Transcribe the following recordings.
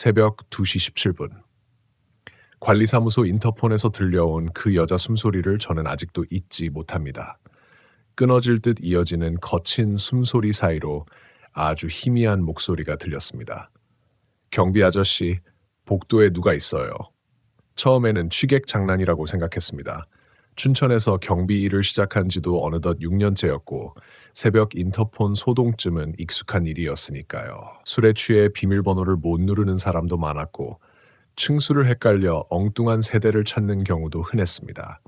새벽 2시 17분. 관리사무소 인터폰에서 들려온 그 여자 숨소리를 저는 아직도 잊지 못합니다. 끊어질 듯 이어지는 거친 숨소리 사이로 아주 희미한 목소리가 들렸습니다. 경비 아저씨, 복도에 누가 있어요. 처음에는 취객 장난이라고 생각했습니다. 춘천에서 경비 일을 시작한 지도 어느덧 6년째였고 새벽 인터폰 소동쯤은 익숙한 일이었으니까요. 술에 취해 비밀번호를 못 누르는 사람도 많았고 층수를 헷갈려 엉뚱한 세대를 찾는 경우도 흔했습니다.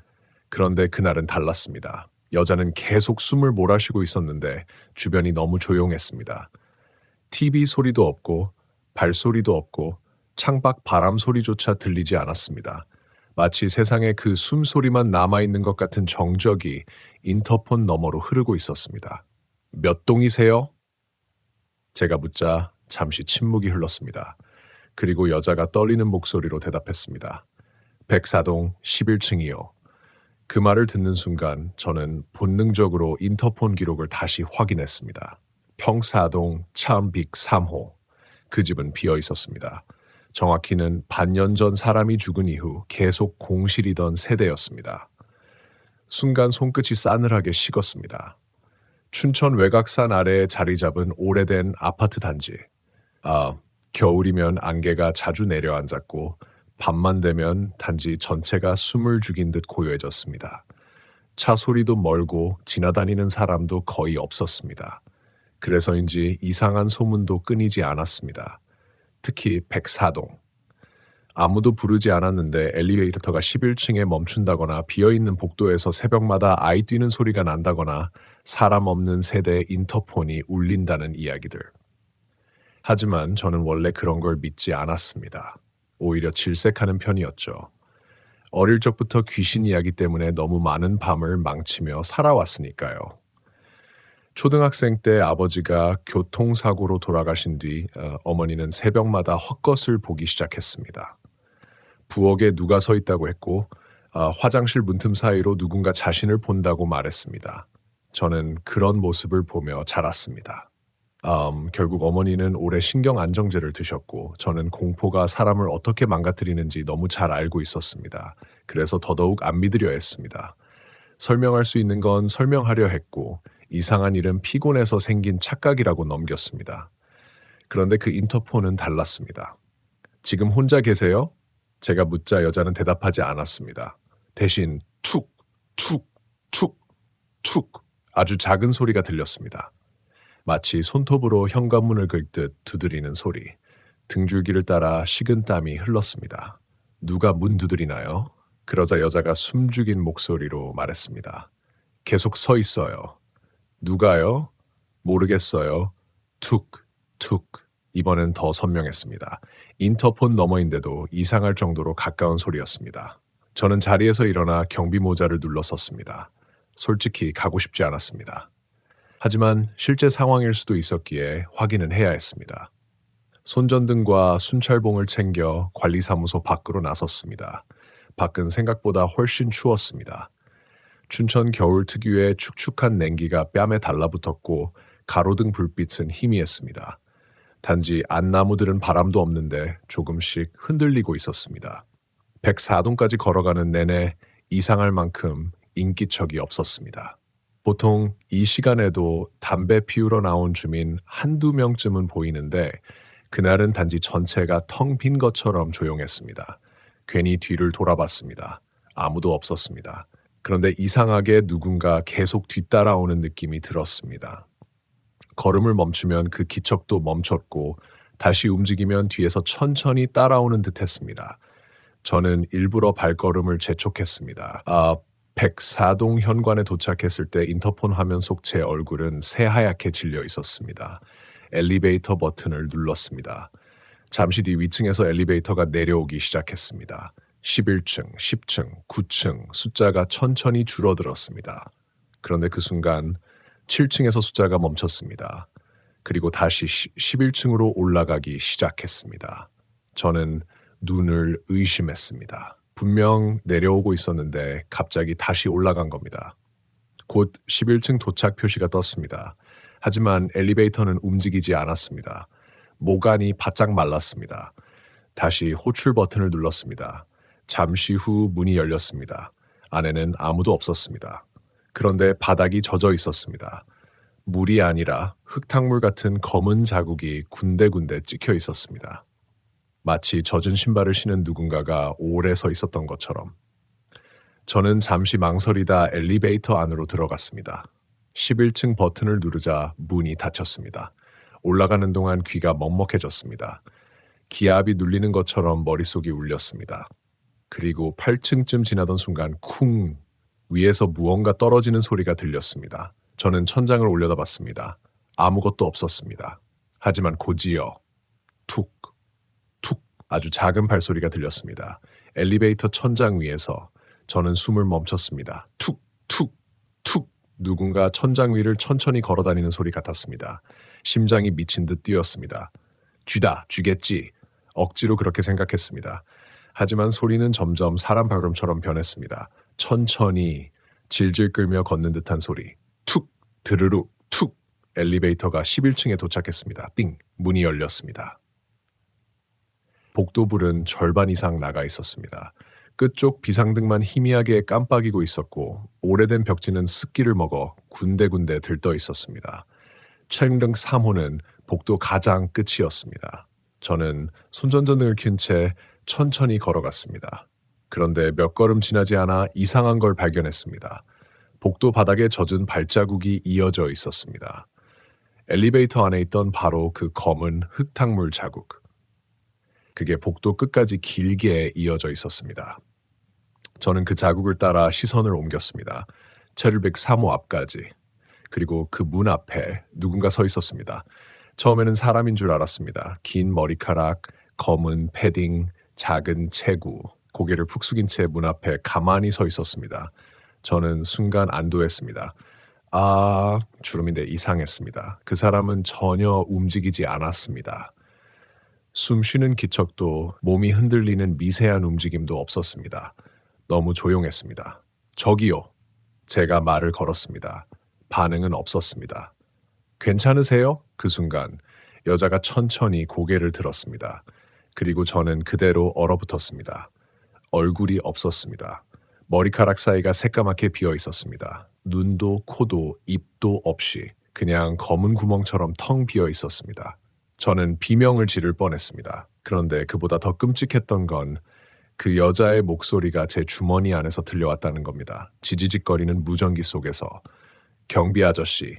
그런데 그날은 달랐습니다. 여자는 계속 숨을 몰아쉬고 있었는데 주변이 너무 조용했습니다. TV 소리도 없고 발소리도 없고 창밖 바람 소리조차 들리지 않았습니다. 마치 세상에 그 숨소리만 남아있는 것 같은 정적이 인터폰 너머로 흐르고 있었습니다. 몇 동이세요? 제가 묻자 잠시 침묵이 흘렀습니다. 그리고 여자가 떨리는 목소리로 대답했습니다. 104동 11층이요. 그 말을 듣는 순간 저는 본능적으로 인터폰 기록을 다시 확인했습니다. 평사동 차암빅 3호. 그 집은 비어 있었습니다. 정확히는 반년 전 사람이 죽은 이후 계속 공실이던 세대였습니다. 순간 손끝이 싸늘하게 식었습니다. 춘천 외곽산 아래에 자리 잡은 오래된 아파트 단지. 겨울이면 안개가 자주 내려앉았고 밤만 되면 단지 전체가 숨을 죽인 듯 고요해졌습니다. 차 소리도 멀고 지나다니는 사람도 거의 없었습니다. 그래서인지 이상한 소문도 끊이지 않았습니다. 특히 104동. 아무도 부르지 않았는데 엘리베이터가 11층에 멈춘다거나 비어있는 복도에서 새벽마다 아이 뛰는 소리가 난다거나 사람 없는 세대의 인터폰이 울린다는 이야기들. 하지만 저는 원래 그런 걸 믿지 않았습니다. 오히려 질색하는 편이었죠. 어릴 적부터 귀신 이야기 때문에 너무 많은 밤을 망치며 살아왔으니까요. 초등학생 때 아버지가 교통사고로 돌아가신 뒤 어머니는 새벽마다 헛것을 보기 시작했습니다. 부엌에 누가 서 있다고 했고 화장실 문틈 사이로 누군가 자신을 본다고 말했습니다. 저는 그런 모습을 보며 자랐습니다. 결국 어머니는 오래 신경안정제를 드셨고 저는 공포가 사람을 어떻게 망가뜨리는지 너무 잘 알고 있었습니다. 그래서 더더욱 안 믿으려 했습니다. 설명할 수 있는 건 설명하려 했고 이상한 일은 피곤해서 생긴 착각이라고 넘겼습니다. 그런데 그 인터폰은 달랐습니다. 지금 혼자 계세요? 제가 묻자 여자는 대답하지 않았습니다. 대신 툭, 툭, 툭, 툭 아주 작은 소리가 들렸습니다. 마치 손톱으로 현관문을 긁듯 두드리는 소리. 등줄기를 따라 식은땀이 흘렀습니다. 누가 문 두드리나요? 그러자 여자가 숨죽인 목소리로 말했습니다. 계속 서 있어요. 누가요? 모르겠어요. 툭, 툭. 이번엔 더 선명했습니다. 인터폰 너머인데도 이상할 정도로 가까운 소리였습니다. 저는 자리에서 일어나 경비 모자를 눌러섰습니다. 솔직히 가고 싶지 않았습니다. 하지만 실제 상황일 수도 있었기에 확인은 해야 했습니다. 손전등과 순찰봉을 챙겨 관리사무소 밖으로 나섰습니다. 밖은 생각보다 훨씬 추웠습니다. 춘천 겨울 특유의 축축한 냉기가 뺨에 달라붙었고 가로등 불빛은 희미했습니다. 단지 안나무들은 바람도 없는데 조금씩 흔들리고 있었습니다. 104동까지 걸어가는 내내 이상할 만큼 인기척이 없었습니다. 보통 이 시간에도 담배 피우러 나온 주민 한두 명쯤은 보이는데 그날은 단지 전체가 텅 빈 것처럼 조용했습니다. 괜히 뒤를 돌아봤습니다. 아무도 없었습니다. 그런데 이상하게 누군가 계속 뒤따라오는 느낌이 들었습니다. 걸음을 멈추면 그 기척도 멈췄고 다시 움직이면 뒤에서 천천히 따라오는 듯했습니다. 저는 일부러 발걸음을 재촉했습니다. 104동 현관에 도착했을 때 인터폰 화면 속 제 얼굴은 새하얗게 질려 있었습니다. 엘리베이터 버튼을 눌렀습니다. 잠시 뒤 위층에서 엘리베이터가 내려오기 시작했습니다. 11층, 10층, 9층 숫자가 천천히 줄어들었습니다. 그런데 그 순간 7층에서 숫자가 멈췄습니다. 그리고 다시 11층으로 올라가기 시작했습니다. 저는 눈을 의심했습니다. 분명 내려오고 있었는데 갑자기 다시 올라간 겁니다. 곧 11층 도착 표시가 떴습니다. 하지만 엘리베이터는 움직이지 않았습니다. 모간이 바짝 말랐습니다. 다시 호출 버튼을 눌렀습니다. 잠시 후 문이 열렸습니다. 안에는 아무도 없었습니다. 그런데 바닥이 젖어 있었습니다. 물이 아니라 흙탕물 같은 검은 자국이 군데군데 찍혀 있었습니다. 마치 젖은 신발을 신은 누군가가 오래 서 있었던 것처럼. 저는 잠시 망설이다 엘리베이터 안으로 들어갔습니다. 11층 버튼을 누르자 문이 닫혔습니다. 올라가는 동안 귀가 먹먹해졌습니다. 기압이 눌리는 것처럼 머릿속이 울렸습니다. 그리고 8층쯤 지나던 순간 쿵! 위에서 무언가 떨어지는 소리가 들렸습니다. 저는 천장을 올려다봤습니다. 아무것도 없었습니다. 하지만 곧이어 툭! 툭! 아주 작은 발소리가 들렸습니다. 엘리베이터 천장 위에서 저는 숨을 멈췄습니다. 툭! 툭! 툭! 누군가 천장 위를 천천히 걸어다니는 소리 같았습니다. 심장이 미친 듯 뛰었습니다. 쥐다! 쥐겠지! 억지로 그렇게 생각했습니다. 하지만 소리는 점점 사람 발음처럼 변했습니다. 천천히 질질 끌며 걷는 듯한 소리. 툭! 드르륵! 툭! 엘리베이터가 11층에 도착했습니다. 띵! 문이 열렸습니다. 복도불은 절반 이상 나가 있었습니다. 끝쪽 비상등만 희미하게 깜빡이고 있었고 오래된 벽지는 습기를 먹어 군데군데 들떠 있었습니다. 최응등 3호는 복도 가장 끝이었습니다. 저는 손전등을 켠 채 천천히 걸어갔습니다. 그런데 몇 걸음 지나지 않아 이상한 걸 발견했습니다. 복도 바닥에 젖은 발자국이 이어져 있었습니다. 엘리베이터 안에 있던 바로 그 검은 흙탕물 자국. 그게 복도 끝까지 길게 이어져 있었습니다. 저는 그 자국을 따라 시선을 옮겼습니다. 체르빅 3호 앞까지. 그리고 그 문 앞에 누군가 서 있었습니다. 처음에는 사람인 줄 알았습니다. 긴 머리카락, 검은 패딩, 작은 체구, 고개를 푹 숙인 채 문 앞에 가만히 서 있었습니다. 저는 순간 안도했습니다. 주름인데 이상했습니다. 그 사람은 전혀 움직이지 않았습니다. 숨 쉬는 기척도 몸이 흔들리는 미세한 움직임도 없었습니다. 너무 조용했습니다. 저기요. 제가 말을 걸었습니다. 반응은 없었습니다. 괜찮으세요? 그 순간 여자가 천천히 고개를 들었습니다. 그리고 저는 그대로 얼어붙었습니다. 얼굴이 없었습니다. 머리카락 사이가 새까맣게 비어 있었습니다. 눈도 코도 입도 없이 그냥 검은 구멍처럼 텅 비어 있었습니다. 저는 비명을 지를 뻔했습니다. 그런데 그보다 더 끔찍했던 건 그 여자의 목소리가 제 주머니 안에서 들려왔다는 겁니다. 지지직거리는 무전기 속에서. 경비 아저씨.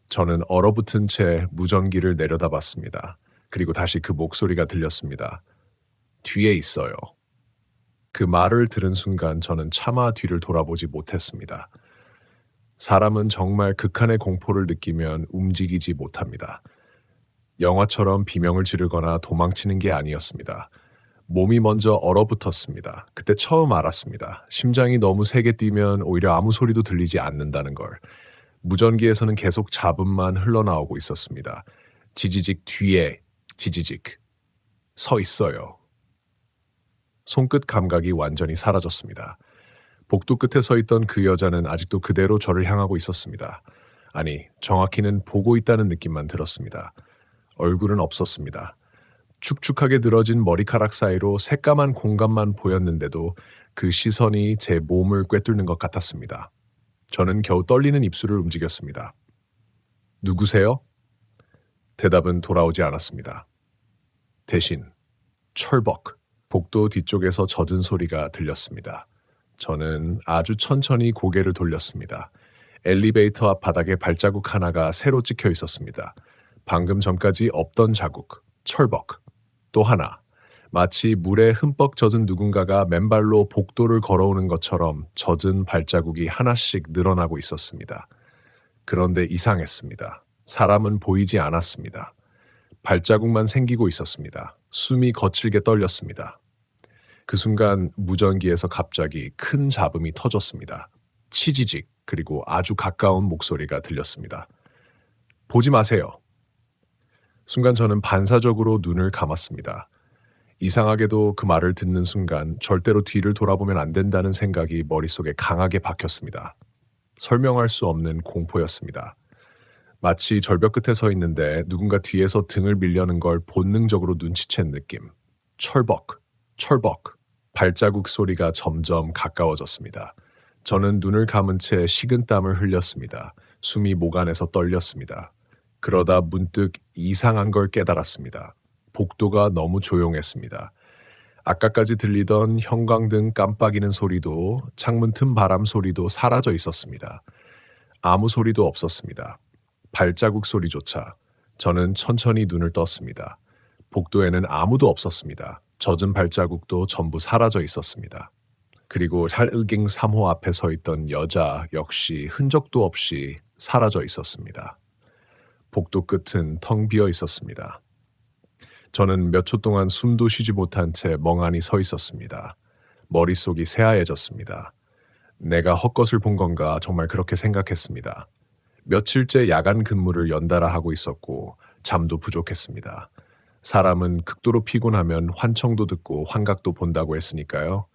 저는 얼어붙은 채 무전기를 내려다봤습니다. 그리고 다시 그 목소리가 들렸습니다. 뒤에 있어요. 그 말을 들은 순간 저는 차마 뒤를 돌아보지 못했습니다. 사람은 정말 극한의 공포를 느끼면 움직이지 못합니다. 영화처럼 비명을 지르거나 도망치는 게 아니었습니다. 몸이 먼저 얼어붙었습니다. 그때 처음 알았습니다. 심장이 너무 세게 뛰면 오히려 아무 소리도 들리지 않는다는 걸. 무전기에서는 계속 잡음만 흘러나오고 있었습니다. 지지직 뒤에 지지직 서 있어요. 손끝 감각이 완전히 사라졌습니다. 복도 끝에 서 있던 그 여자는 아직도 그대로 저를 향하고 있었습니다. 아니, 정확히는 보고 있다는 느낌만 들었습니다. 얼굴은 없었습니다. 축축하게 늘어진 머리카락 사이로 새까만 공간만 보였는데도 그 시선이 제 몸을 꿰뚫는 것 같았습니다. 저는 겨우 떨리는 입술을 움직였습니다. 누구세요? 대답은 돌아오지 않았습니다. 대신 철벅, 복도 뒤쪽에서 젖은 소리가 들렸습니다. 저는 아주 천천히 고개를 돌렸습니다. 엘리베이터 앞 바닥에 발자국 하나가 새로 찍혀 있었습니다. 방금 전까지 없던 자국, 철벅. 또 하나, 마치 물에 흠뻑 젖은 누군가가 맨발로 복도를 걸어오는 것처럼 젖은 발자국이 하나씩 늘어나고 있었습니다. 그런데 이상했습니다. 사람은 보이지 않았습니다. 발자국만 생기고 있었습니다. 숨이 거칠게 떨렸습니다. 그 순간 무전기에서 갑자기 큰 잡음이 터졌습니다. 치지직, 그리고 아주 가까운 목소리가 들렸습니다. 보지 마세요. 순간 저는 반사적으로 눈을 감았습니다. 이상하게도 그 말을 듣는 순간 절대로 뒤를 돌아보면 안 된다는 생각이 머릿속에 강하게 박혔습니다. 설명할 수 없는 공포였습니다. 마치 절벽 끝에 서 있는데 누군가 뒤에서 등을 밀려는 걸 본능적으로 눈치챈 느낌. 철벅, 철벅. 발자국 소리가 점점 가까워졌습니다. 저는 눈을 감은 채 식은땀을 흘렸습니다. 숨이 목 안에서 떨렸습니다. 그러다 문득 이상한 걸 깨달았습니다. 복도가 너무 조용했습니다. 아까까지 들리던 형광등 깜빡이는 소리도 창문 틈 바람 소리도 사라져 있었습니다. 아무 소리도 없었습니다. 발자국 소리조차. 저는 천천히 눈을 떴습니다. 복도에는 아무도 없었습니다. 젖은 발자국도 전부 사라져 있었습니다. 그리고 찰을깅 3호 앞에 서 있던 여자 역시 흔적도 없이 사라져 있었습니다. 복도 끝은 텅 비어 있었습니다. 저는 몇 초 동안 숨도 쉬지 못한 채 멍하니 서 있었습니다. 머릿속이 새하얘졌습니다. 내가 헛것을 본 건가 정말 그렇게 생각했습니다. 며칠째 야간 근무를 연달아 하고 있었고 잠도 부족했습니다. 사람은 극도로 피곤하면 환청도 듣고 환각도 본다고 했으니까요.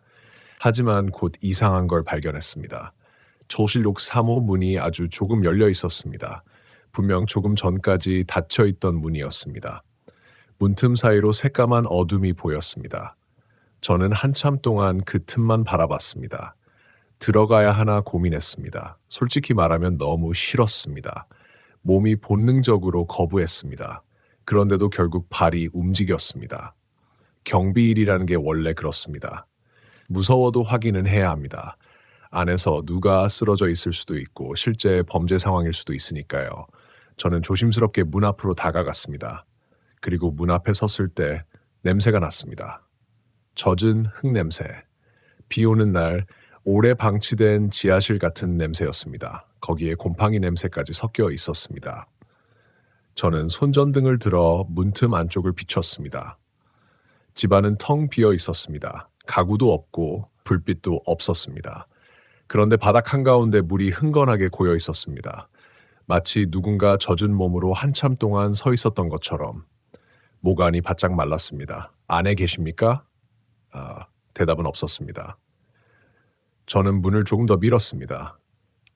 하지만 곧 이상한 걸 발견했습니다. 조실록 3호 문이 아주 조금 열려 있었습니다. 분명 조금 전까지 닫혀 있던 문이었습니다. 문틈 사이로 새까만 어둠이 보였습니다. 저는 한참 동안 그 틈만 바라봤습니다. 들어가야 하나 고민했습니다. 솔직히 말하면 너무 싫었습니다. 몸이 본능적으로 거부했습니다. 그런데도 결국 발이 움직였습니다. 경비일이라는 게 원래 그렇습니다. 무서워도 확인은 해야 합니다. 안에서 누가 쓰러져 있을 수도 있고 실제 범죄 상황일 수도 있으니까요. 저는 조심스럽게 문 앞으로 다가갔습니다. 그리고 문 앞에 섰을 때 냄새가 났습니다. 젖은 흙냄새. 비 오는 날 오래 방치된 지하실 같은 냄새였습니다. 거기에 곰팡이 냄새까지 섞여 있었습니다. 저는 손전등을 들어 문틈 안쪽을 비췄습니다. 집안은 텅 비어 있었습니다. 가구도 없고 불빛도 없었습니다. 그런데 바닥 한가운데 물이 흥건하게 고여 있었습니다. 마치 누군가 젖은 몸으로 한참 동안 서 있었던 것처럼. 목 안이 바짝 말랐습니다. 안에 계십니까? 대답은 없었습니다. 저는 문을 조금 더 밀었습니다.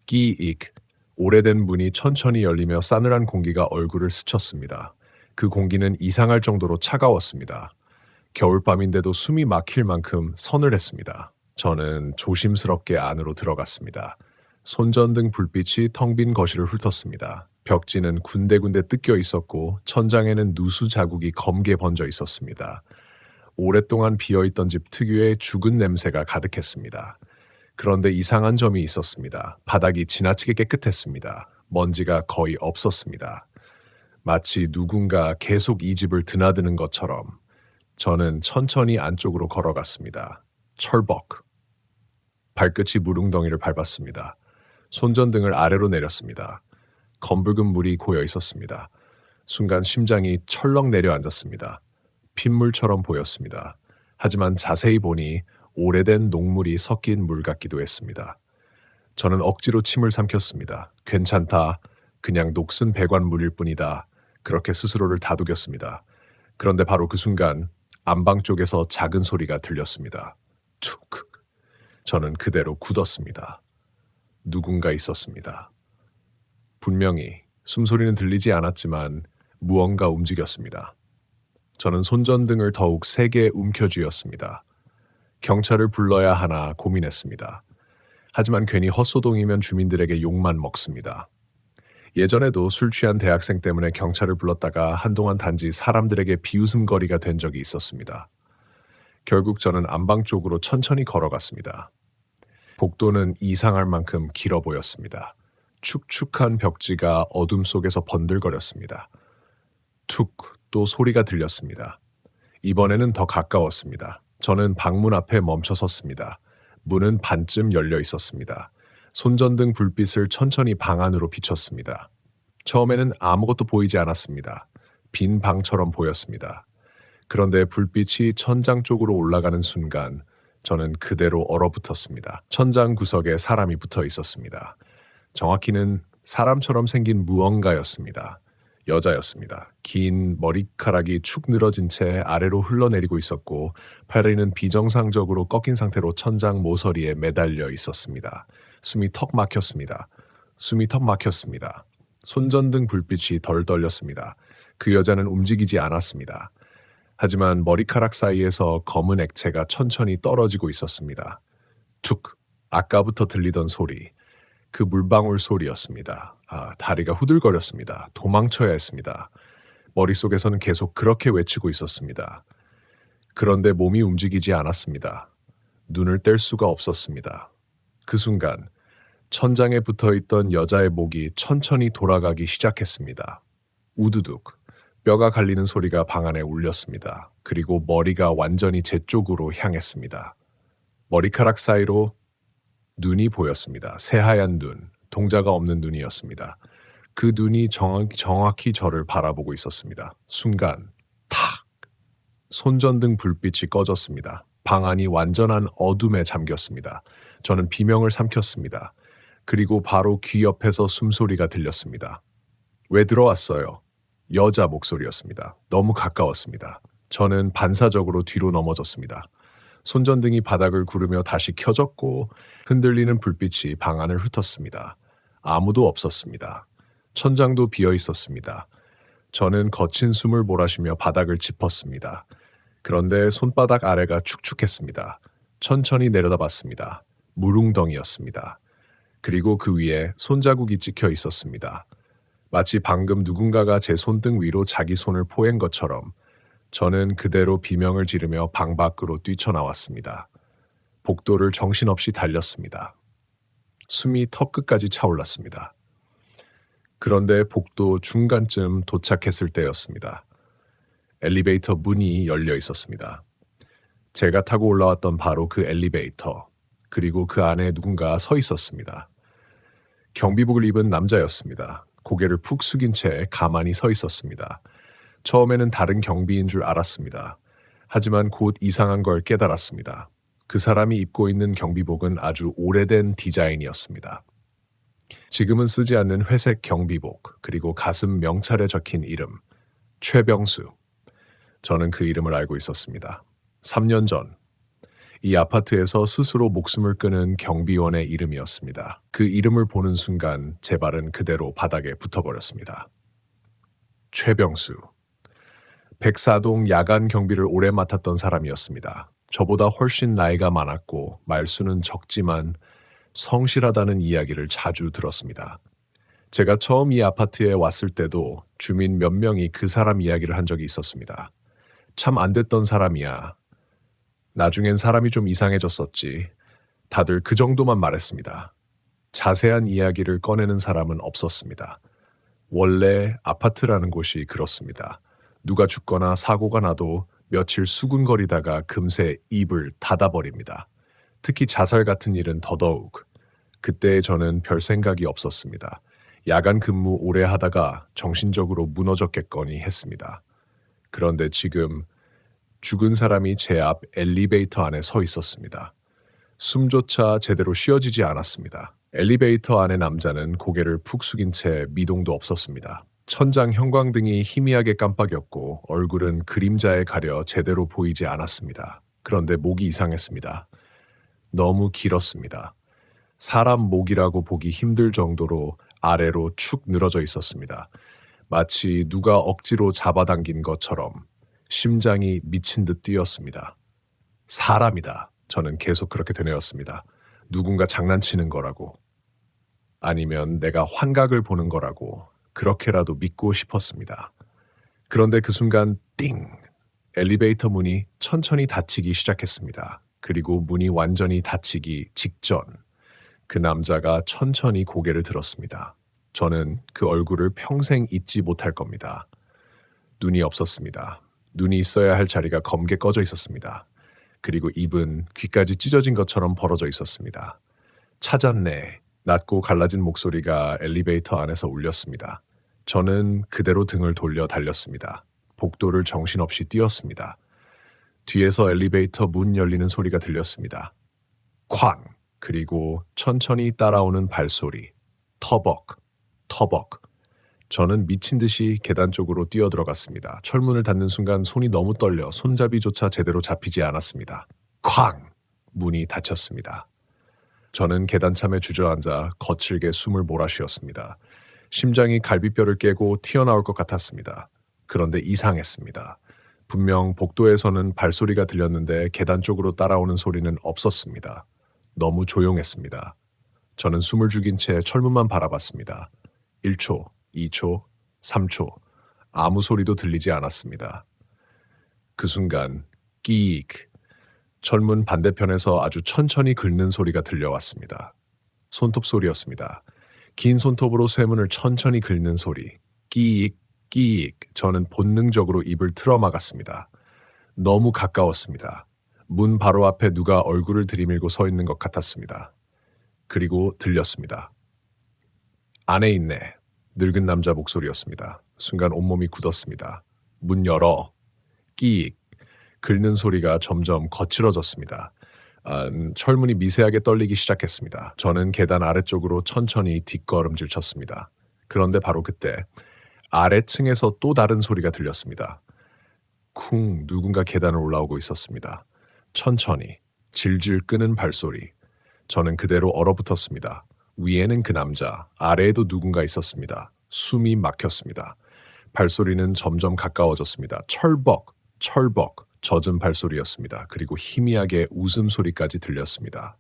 끼익. 오래된 문이 천천히 열리며 싸늘한 공기가 얼굴을 스쳤습니다. 그 공기는 이상할 정도로 차가웠습니다. 겨울밤인데도 숨이 막힐 만큼 서늘했습니다. 저는 조심스럽게 안으로 들어갔습니다. 손전등 불빛이 텅 빈 거실을 훑었습니다. 벽지는 군데군데 뜯겨 있었고 천장에는 누수 자국이 검게 번져 있었습니다. 오랫동안 비어있던 집 특유의 죽은 냄새가 가득했습니다. 그런데 이상한 점이 있었습니다. 바닥이 지나치게 깨끗했습니다. 먼지가 거의 없었습니다. 마치 누군가 계속 이 집을 드나드는 것처럼. 저는 천천히 안쪽으로 걸어갔습니다. 철벅. 발끝이 무릉덩이를 밟았습니다. 손전등을 아래로 내렸습니다. 검붉은 물이 고여 있었습니다. 순간 심장이 철렁 내려앉았습니다. 핏물처럼 보였습니다. 하지만 자세히 보니 오래된 녹물이 섞인 물 같기도 했습니다. 저는 억지로 침을 삼켰습니다. 괜찮다. 그냥 녹슨 배관물일 뿐이다. 그렇게 스스로를 다독였습니다. 그런데 바로 그 순간 안방 쪽에서 작은 소리가 들렸습니다. 툭. 저는 그대로 굳었습니다. 누군가 있었습니다. 분명히 숨소리는 들리지 않았지만 무언가 움직였습니다. 저는 손전등을 더욱 세게 움켜쥐었습니다. 경찰을 불러야 하나 고민했습니다. 하지만 괜히 헛소동이면 주민들에게 욕만 먹습니다. 예전에도 술 취한 대학생 때문에 경찰을 불렀다가 한동안 단지 사람들에게 비웃음거리가 된 적이 있었습니다. 결국 저는 안방 쪽으로 천천히 걸어갔습니다. 복도는 이상할 만큼 길어 보였습니다. 축축한 벽지가 어둠 속에서 번들거렸습니다. 툭, 또 소리가 들렸습니다. 이번에는 더 가까웠습니다. 저는 방문 앞에 멈춰 섰습니다. 문은 반쯤 열려 있었습니다. 손전등 불빛을 천천히 방 안으로 비췄습니다. 처음에는 아무것도 보이지 않았습니다. 빈 방처럼 보였습니다. 그런데 불빛이 천장 쪽으로 올라가는 순간 저는 그대로 얼어붙었습니다. 천장 구석에 사람이 붙어 있었습니다. 정확히는 사람처럼 생긴 무언가였습니다. 여자였습니다. 긴 머리카락이 축 늘어진 채 아래로 흘러내리고 있었고 팔다리는 비정상적으로 꺾인 상태로 천장 모서리에 매달려 있었습니다. 숨이 턱 막혔습니다. 손전등 불빛이 덜 떨렸습니다. 그 여자는 움직이지 않았습니다. 하지만 머리카락 사이에서 검은 액체가 천천히 떨어지고 있었습니다. 툭! 아까부터 들리던 소리. 그 물방울 소리였습니다. 다리가 후들거렸습니다. 도망쳐야 했습니다. 머릿속에서는 계속 그렇게 외치고 있었습니다. 그런데 몸이 움직이지 않았습니다. 눈을 뗄 수가 없었습니다. 그 순간 천장에 붙어있던 여자의 목이 천천히 돌아가기 시작했습니다. 우두둑, 뼈가 갈리는 소리가 방 안에 울렸습니다. 그리고 머리가 완전히 제 쪽으로 향했습니다. 머리카락 사이로 눈이 보였습니다. 새하얀 눈, 동자가 없는 눈이었습니다. 그 눈이 정확히 저를 바라보고 있었습니다. 순간 탁! 손전등 불빛이 꺼졌습니다. 방 안이 완전한 어둠에 잠겼습니다. 저는 비명을 삼켰습니다. 그리고 바로 귀 옆에서 숨소리가 들렸습니다. 왜 들어왔어요? 여자 목소리였습니다. 너무 가까웠습니다. 저는 반사적으로 뒤로 넘어졌습니다. 손전등이 바닥을 구르며 다시 켜졌고 흔들리는 불빛이 방 안을 훑었습니다. 아무도 없었습니다. 천장도 비어 있었습니다. 저는 거친 숨을 몰아쉬며 바닥을 짚었습니다. 그런데 손바닥 아래가 축축했습니다. 천천히 내려다봤습니다. 물웅덩이였습니다. 그리고 그 위에 손자국이 찍혀 있었습니다. 마치 방금 누군가가 제 손등 위로 자기 손을 포갠 것처럼 저는 그대로 비명을 지르며 방 밖으로 뛰쳐나왔습니다. 복도를 정신없이 달렸습니다. 숨이 턱끝까지 차올랐습니다. 그런데 복도 중간쯤 도착했을 때였습니다. 엘리베이터 문이 열려 있었습니다. 제가 타고 올라왔던 바로 그 엘리베이터, 그리고 그 안에 누군가 서 있었습니다. 경비복을 입은 남자였습니다. 고개를 푹 숙인 채 가만히 서 있었습니다. 처음에는 다른 경비인 줄 알았습니다. 하지만 곧 이상한 걸 깨달았습니다. 그 사람이 입고 있는 경비복은 아주 오래된 디자인이었습니다. 지금은 쓰지 않는 회색 경비복, 그리고 가슴 명찰에 적힌 이름, 최병수. 저는 그 이름을 알고 있었습니다. 3년 전, 이 아파트에서 스스로 목숨을 끊은 경비원의 이름이었습니다. 그 이름을 보는 순간 제 발은 그대로 바닥에 붙어버렸습니다. 최병수. 104동 야간 경비를 오래 맡았던 사람이었습니다. 저보다 훨씬 나이가 많았고 말수는 적지만 성실하다는 이야기를 자주 들었습니다. 제가 처음 이 아파트에 왔을 때도 주민 몇 명이 그 사람 이야기를 한 적이 있었습니다. 참 안 됐던 사람이야. 나중엔 사람이 좀 이상해졌었지. 다들 그 정도만 말했습니다. 자세한 이야기를 꺼내는 사람은 없었습니다. 원래 아파트라는 곳이 그렇습니다. 누가 죽거나 사고가 나도 며칠 수군거리다가 금세 입을 닫아버립니다. 특히 자살 같은 일은 더더욱. 그때 저는 별 생각이 없었습니다. 야간 근무 오래 하다가 정신적으로 무너졌겠거니 했습니다. 그런데 지금 죽은 사람이 제 앞 엘리베이터 안에 서 있었습니다. 숨조차 제대로 쉬어지지 않았습니다. 엘리베이터 안의 남자는 고개를 푹 숙인 채 미동도 없었습니다. 천장 형광등이 희미하게 깜빡였고 얼굴은 그림자에 가려 제대로 보이지 않았습니다. 그런데 목이 이상했습니다. 너무 길었습니다. 사람 목이라고 보기 힘들 정도로 아래로 축 늘어져 있었습니다. 마치 누가 억지로 잡아당긴 것처럼 심장이 미친 듯 뛰었습니다. 사람이다. 저는 계속 그렇게 되뇌었습니다. 누군가 장난치는 거라고. 아니면 내가 환각을 보는 거라고. 그렇게라도 믿고 싶었습니다. 그런데 그 순간 띵! 엘리베이터 문이 천천히 닫히기 시작했습니다. 그리고 문이 완전히 닫히기 직전 그 남자가 천천히 고개를 들었습니다. 저는 그 얼굴을 평생 잊지 못할 겁니다. 눈이 없었습니다. 눈이 있어야 할 자리가 검게 꺼져 있었습니다. 그리고 입은 귀까지 찢어진 것처럼 벌어져 있었습니다. 찾았네. 낮고 갈라진 목소리가 엘리베이터 안에서 울렸습니다. 저는 그대로 등을 돌려 달렸습니다. 복도를 정신없이 뛰었습니다. 뒤에서 엘리베이터 문 열리는 소리가 들렸습니다. 쾅! 그리고 천천히 따라오는 발소리. 터벅, 터벅. 저는 미친 듯이 계단 쪽으로 뛰어들어갔습니다. 철문을 닫는 순간 손이 너무 떨려 손잡이조차 제대로 잡히지 않았습니다. 쾅! 문이 닫혔습니다. 저는 계단참에 주저앉아 거칠게 숨을 몰아쉬었습니다. 심장이 갈비뼈를 깨고 튀어나올 것 같았습니다. 그런데 이상했습니다. 분명 복도에서는 발소리가 들렸는데 계단 쪽으로 따라오는 소리는 없었습니다. 너무 조용했습니다. 저는 숨을 죽인 채 철문만 바라봤습니다. 1초, 2초, 3초. 아무 소리도 들리지 않았습니다. 그 순간 끼익. 철문 반대편에서 아주 천천히 긁는 소리가 들려왔습니다. 손톱 소리였습니다. 긴 손톱으로 쇠문을 천천히 긁는 소리. 끼익, 끼익. 저는 본능적으로 입을 틀어막았습니다. 너무 가까웠습니다. 문 바로 앞에 누가 얼굴을 들이밀고 서 있는 것 같았습니다. 그리고 들렸습니다. 안에 있네. 늙은 남자 목소리였습니다. 순간 온몸이 굳었습니다. 문 열어. 끼익. 긁는 소리가 점점 거칠어졌습니다. 철문이 미세하게 떨리기 시작했습니다. 저는 계단 아래쪽으로 천천히 뒷걸음질 쳤습니다. 그런데 바로 그때 아래층에서 또 다른 소리가 들렸습니다. 쿵, 누군가 계단을 올라오고 있었습니다. 천천히, 질질 끄는 발소리. 저는 그대로 얼어붙었습니다. 위에는 그 남자, 아래에도 누군가 있었습니다. 숨이 막혔습니다. 발소리는 점점 가까워졌습니다. 철벅, 철벅, 젖은 발소리였습니다. 그리고 희미하게 웃음소리까지 들렸습니다.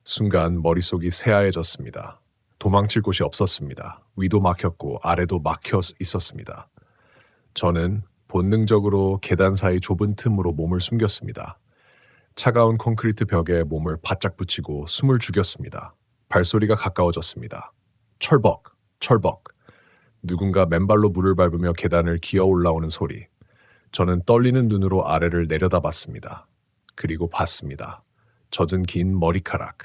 순간 머릿속이 새하얘졌습니다. 도망칠 곳이 없었습니다. 위도 막혔고 아래도 막혀 있었습니다. 저는 본능적으로 계단 사이 좁은 틈으로 몸을 숨겼습니다. 차가운 콘크리트 벽에 몸을 바짝 붙이고 숨을 죽였습니다. 발소리가 가까워졌습니다. 철벅, 철벅. 누군가 맨발로 물을 밟으며 계단을 기어 올라오는 소리. 저는 떨리는 눈으로 아래를 내려다봤습니다. 그리고 봤습니다. 젖은 긴 머리카락.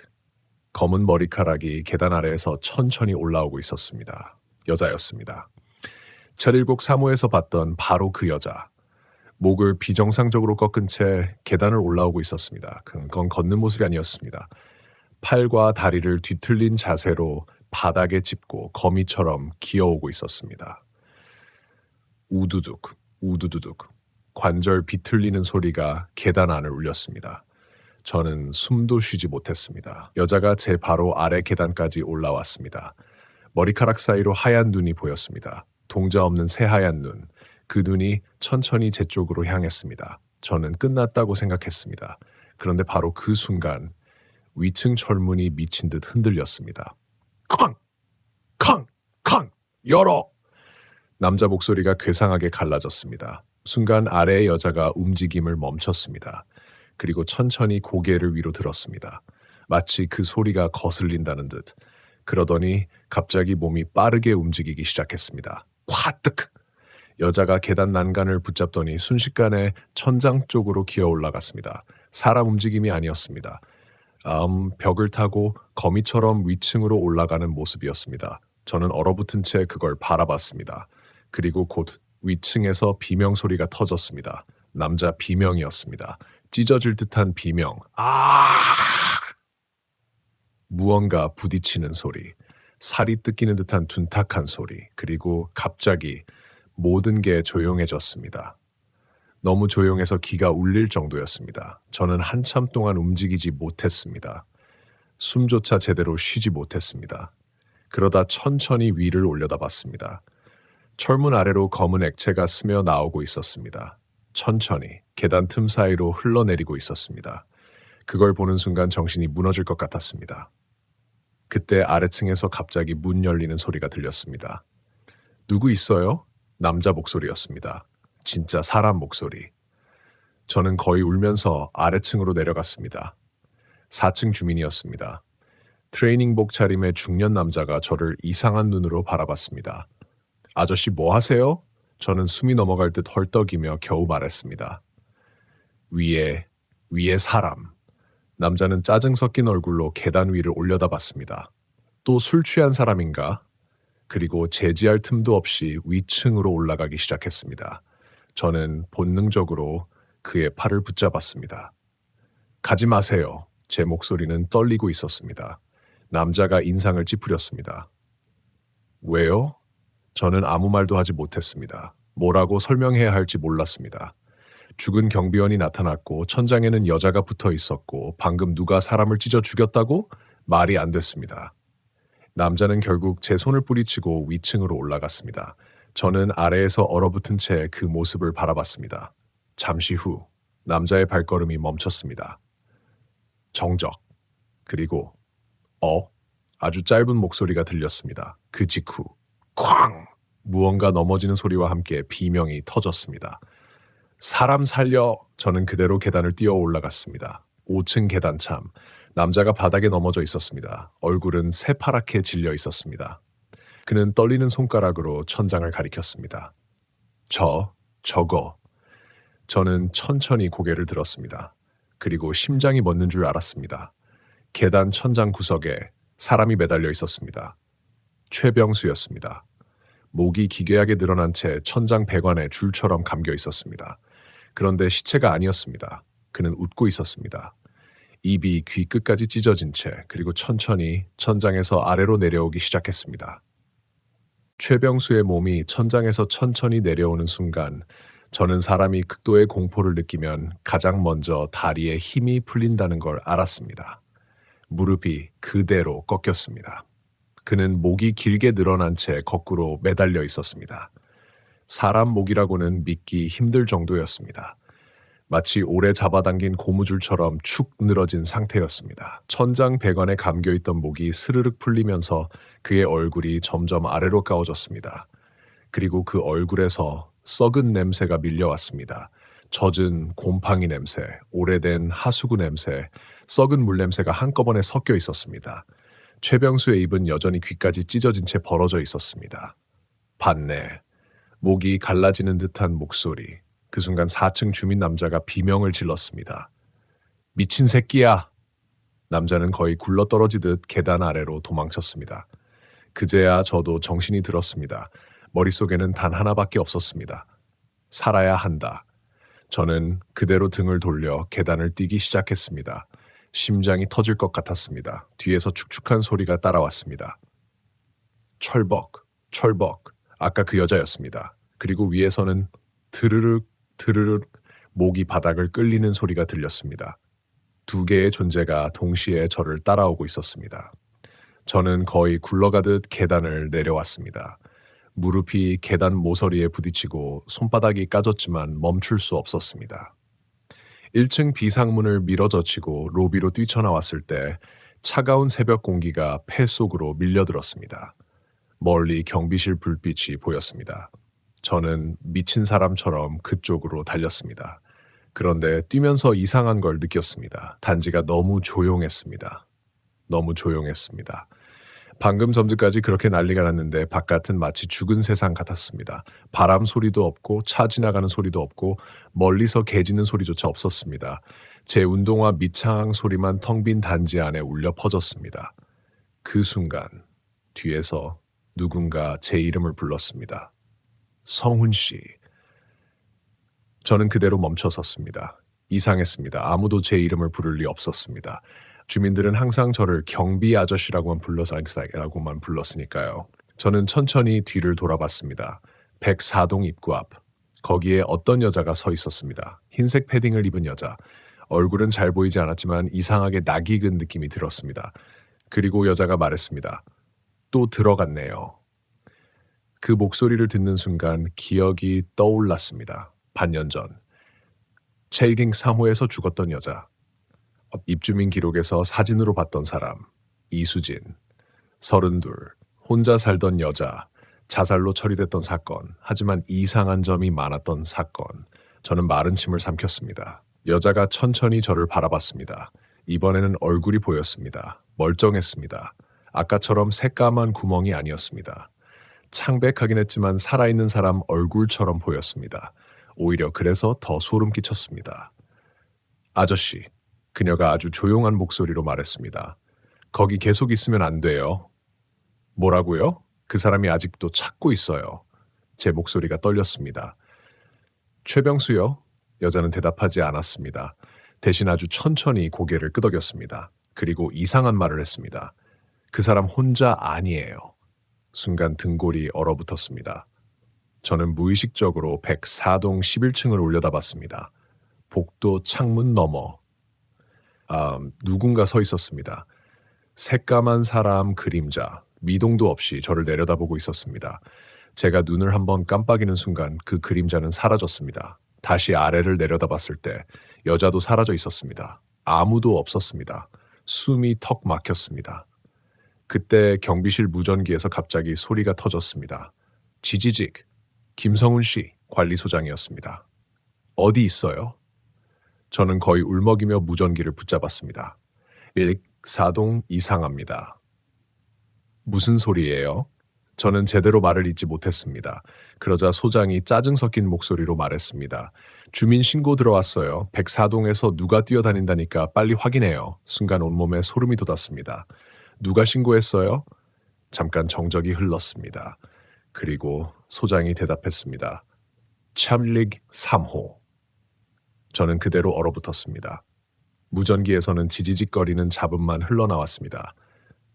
검은 머리카락이 계단 아래에서 천천히 올라오고 있었습니다. 여자였습니다. 철일곡 사무에서 봤던 바로 그 여자. 목을 비정상적으로 꺾은 채 계단을 올라오고 있었습니다. 그건 걷는 모습이 아니었습니다. 팔과 다리를 뒤틀린 자세로 바닥에 짚고 거미처럼 기어오고 있었습니다. 우두둑, 우두두둑. 관절 비틀리는 소리가 계단 안을 울렸습니다. 저는 숨도 쉬지 못했습니다. 여자가 제 바로 아래 계단까지 올라왔습니다. 머리카락 사이로 하얀 눈이 보였습니다. 동자 없는 새하얀 눈. 그 눈이 천천히 제 쪽으로 향했습니다. 저는 끝났다고 생각했습니다. 그런데 바로 그 순간 위층 철문이 미친 듯 흔들렸습니다. 쾅! 쾅! 쾅! 열어! 남자 목소리가 괴상하게 갈라졌습니다. 순간 아래의 여자가 움직임을 멈췄습니다. 그리고 천천히 고개를 위로 들었습니다. 마치 그 소리가 거슬린다는 듯. 그러더니 갑자기 몸이 빠르게 움직이기 시작했습니다. 화뜩! 여자가 계단 난간을 붙잡더니 순식간에 천장 쪽으로 기어 올라갔습니다. 사람 움직임이 아니었습니다. 벽을 타고 거미처럼 위층으로 올라가는 모습이었습니다. 저는 얼어붙은 채 그걸 바라봤습니다. 그리고 곧 위층에서 비명 소리가 터졌습니다. 남자 비명이었습니다. 찢어질 듯한 비명. 아! 무언가 부딪히는 소리. 살이 뜯기는 듯한 둔탁한 소리. 그리고 갑자기 모든 게 조용해졌습니다. 너무 조용해서 귀가 울릴 정도였습니다. 저는 한참 동안 움직이지 못했습니다. 숨조차 제대로 쉬지 못했습니다. 그러다 천천히 위를 올려다봤습니다. 철문 아래로 검은 액체가 스며 나오고 있었습니다. 천천히 계단 틈 사이로 흘러내리고 있었습니다. 그걸 보는 순간 정신이 무너질 것 같았습니다. 그때 아래층에서 갑자기 문 열리는 소리가 들렸습니다. 누구 있어요? 남자 목소리였습니다. 진짜 사람 목소리. 저는 거의 울면서 아래층으로 내려갔습니다. 4층 주민이었습니다. 트레이닝복 차림의 중년 남자가 저를 이상한 눈으로 바라봤습니다. 아저씨 뭐 하세요? 저는 숨이 넘어갈 듯 헐떡이며 겨우 말했습니다. 위에 사람. 남자는 짜증 섞인 얼굴로 계단 위를 올려다봤습니다. 또 술 취한 사람인가? 그리고 제지할 틈도 없이 위층으로 올라가기 시작했습니다. 저는 본능적으로 그의 팔을 붙잡았습니다. 가지 마세요. 제 목소리는 떨리고 있었습니다. 남자가 인상을 찌푸렸습니다. 왜요? 저는 아무 말도 하지 못했습니다. 뭐라고 설명해야 할지 몰랐습니다. 죽은 경비원이 나타났고 천장에는 여자가 붙어 있었고 방금 누가 사람을 찢어 죽였다고? 말이 안 됐습니다. 남자는 결국 제 손을 뿌리치고 위층으로 올라갔습니다. 저는 아래에서 얼어붙은 채 그 모습을 바라봤습니다. 잠시 후 남자의 발걸음이 멈췄습니다. 정적, 그리고 아주 짧은 목소리가 들렸습니다. 그 직후 쾅! 무언가 넘어지는 소리와 함께 비명이 터졌습니다. 사람 살려! 저는 그대로 계단을 뛰어 올라갔습니다. 5층 계단참, 남자가 바닥에 넘어져 있었습니다. 얼굴은 새파랗게 질려 있었습니다. 그는 떨리는 손가락으로 천장을 가리켰습니다. 저거. 저는 천천히 고개를 들었습니다. 그리고 심장이 멎는 줄 알았습니다. 계단 천장 구석에 사람이 매달려 있었습니다. 최병수였습니다. 목이 기괴하게 늘어난 채 천장 배관에 줄처럼 감겨 있었습니다. 그런데 시체가 아니었습니다. 그는 웃고 있었습니다. 입이 귀 끝까지 찢어진 채 그리고 천천히 천장에서 아래로 내려오기 시작했습니다. 최병수의 몸이 천장에서 천천히 내려오는 순간 저는 사람이 극도의 공포를 느끼면 가장 먼저 다리에 힘이 풀린다는 걸 알았습니다. 무릎이 그대로 꺾였습니다. 그는 목이 길게 늘어난 채 거꾸로 매달려 있었습니다. 사람 목이라고는 믿기 힘들 정도였습니다. 마치 오래 잡아당긴 고무줄처럼 축 늘어진 상태였습니다. 천장 배관에 감겨있던 목이 스르륵 풀리면서 그의 얼굴이 점점 아래로 까워졌습니다. 그리고 그 얼굴에서 썩은 냄새가 밀려왔습니다. 젖은 곰팡이 냄새, 오래된 하수구 냄새, 썩은 물 냄새가 한꺼번에 섞여 있었습니다. 최병수의 입은 여전히 귀까지 찢어진 채 벌어져 있었습니다. 봤네. 목이 갈라지는 듯한 목소리. 그 순간 4층 주민 남자가 비명을 질렀습니다. 미친 새끼야! 남자는 거의 굴러떨어지듯 계단 아래로 도망쳤습니다. 그제야 저도 정신이 들었습니다. 머릿속에는 단 하나밖에 없었습니다. 살아야 한다. 저는 그대로 등을 돌려 계단을 뛰기 시작했습니다. 심장이 터질 것 같았습니다. 뒤에서 축축한 소리가 따라왔습니다. 철벅. 아까 그 여자였습니다. 그리고 위에서는 드르륵 목이 바닥을 끌리는 소리가 들렸습니다. 두 개의 존재가 동시에 저를 따라오고 있었습니다. 저는 거의 굴러가듯 계단을 내려왔습니다. 무릎이 계단 모서리에 부딪히고 손바닥이 까졌지만 멈출 수 없었습니다. 1층 비상문을 밀어젖히고 로비로 뛰쳐나왔을 때 차가운 새벽 공기가 폐 속으로 밀려들었습니다. 멀리 경비실 불빛이 보였습니다. 저는 미친 사람처럼 그쪽으로 달렸습니다. 그런데 뛰면서 이상한 걸 느꼈습니다. 단지가 너무 조용했습니다. 방금 전까지 그렇게 난리가 났는데 바깥은 마치 죽은 세상 같았습니다. 바람 소리도 없고 차 지나가는 소리도 없고 멀리서 개 짖는 소리조차 없었습니다. 제 운동화 밑창 소리만 텅 빈 단지 안에 울려 퍼졌습니다. 그 순간 뒤에서 누군가 제 이름을 불렀습니다. 성훈 씨. 저는 그대로 멈춰 섰습니다. 이상했습니다. 아무도 제 이름을 부를 리 없었습니다. 주민들은 항상 저를 경비 아저씨라고만 불렀으니까요. 저는 천천히 뒤를 돌아봤습니다. 104동 입구 앞. 거기에 어떤 여자가 서 있었습니다. 흰색 패딩을 입은 여자. 얼굴은 잘 보이지 않았지만 이상하게 낯익은 느낌이 들었습니다. 그리고 여자가 말했습니다. 또 들어갔네요. 그 목소리를 듣는 순간 기억이 떠올랐습니다. 반년 전. 체이링 3호에서 죽었던 여자. 입주민 기록에서 사진으로 봤던 사람. 이수진. 32. 혼자 살던 여자. 자살로 처리됐던 사건. 하지만 이상한 점이 많았던 사건. 저는 마른 침을 삼켰습니다. 여자가 천천히 저를 바라봤습니다. 이번에는 얼굴이 보였습니다. 멀쩡했습니다. 아까처럼 새까만 구멍이 아니었습니다. 창백하긴 했지만 살아있는 사람 얼굴처럼 보였습니다. 오히려 그래서 더 소름 끼쳤습니다. 아저씨, 그녀가 아주 조용한 목소리로 말했습니다. 거기 계속 있으면 안 돼요. 뭐라고요? 그 사람이 아직도 찾고 있어요. 제 목소리가 떨렸습니다. 최병수요? 여자는 대답하지 않았습니다. 대신 아주 천천히 고개를 끄덕였습니다. 그리고 이상한 말을 했습니다. 그 사람 혼자 아니에요. 순간 등골이 얼어붙었습니다. 저는 무의식적으로 104동 11층을 올려다봤습니다. 복도 창문 너머. 누군가 서 있었습니다. 새까만 사람 그림자, 미동도 없이 저를 내려다보고 있었습니다. 제가 눈을 한번 깜빡이는 순간 그 그림자는 사라졌습니다. 다시 아래를 내려다봤을 때 여자도 사라져 있었습니다. 아무도 없었습니다. 숨이 턱 막혔습니다. 그때 경비실 무전기에서 갑자기 소리가 터졌습니다. 지지직, 김성훈 씨, 관리소장이었습니다. 어디 있어요? 저는 거의 울먹이며 무전기를 붙잡았습니다. 104동 이상합니다. 무슨 소리예요? 저는 제대로 말을 잇지 못했습니다. 그러자 소장이 짜증 섞인 목소리로 말했습니다. 주민 신고 들어왔어요. 104동에서 누가 뛰어다닌다니까 빨리 확인해요. 순간 온몸에 소름이 돋았습니다. 누가 신고했어요? 잠깐 정적이 흘렀습니다. 그리고 소장이 대답했습니다. 참릭 3호. 저는 그대로 얼어붙었습니다. 무전기에서는 지지직거리는 잡음만 흘러나왔습니다.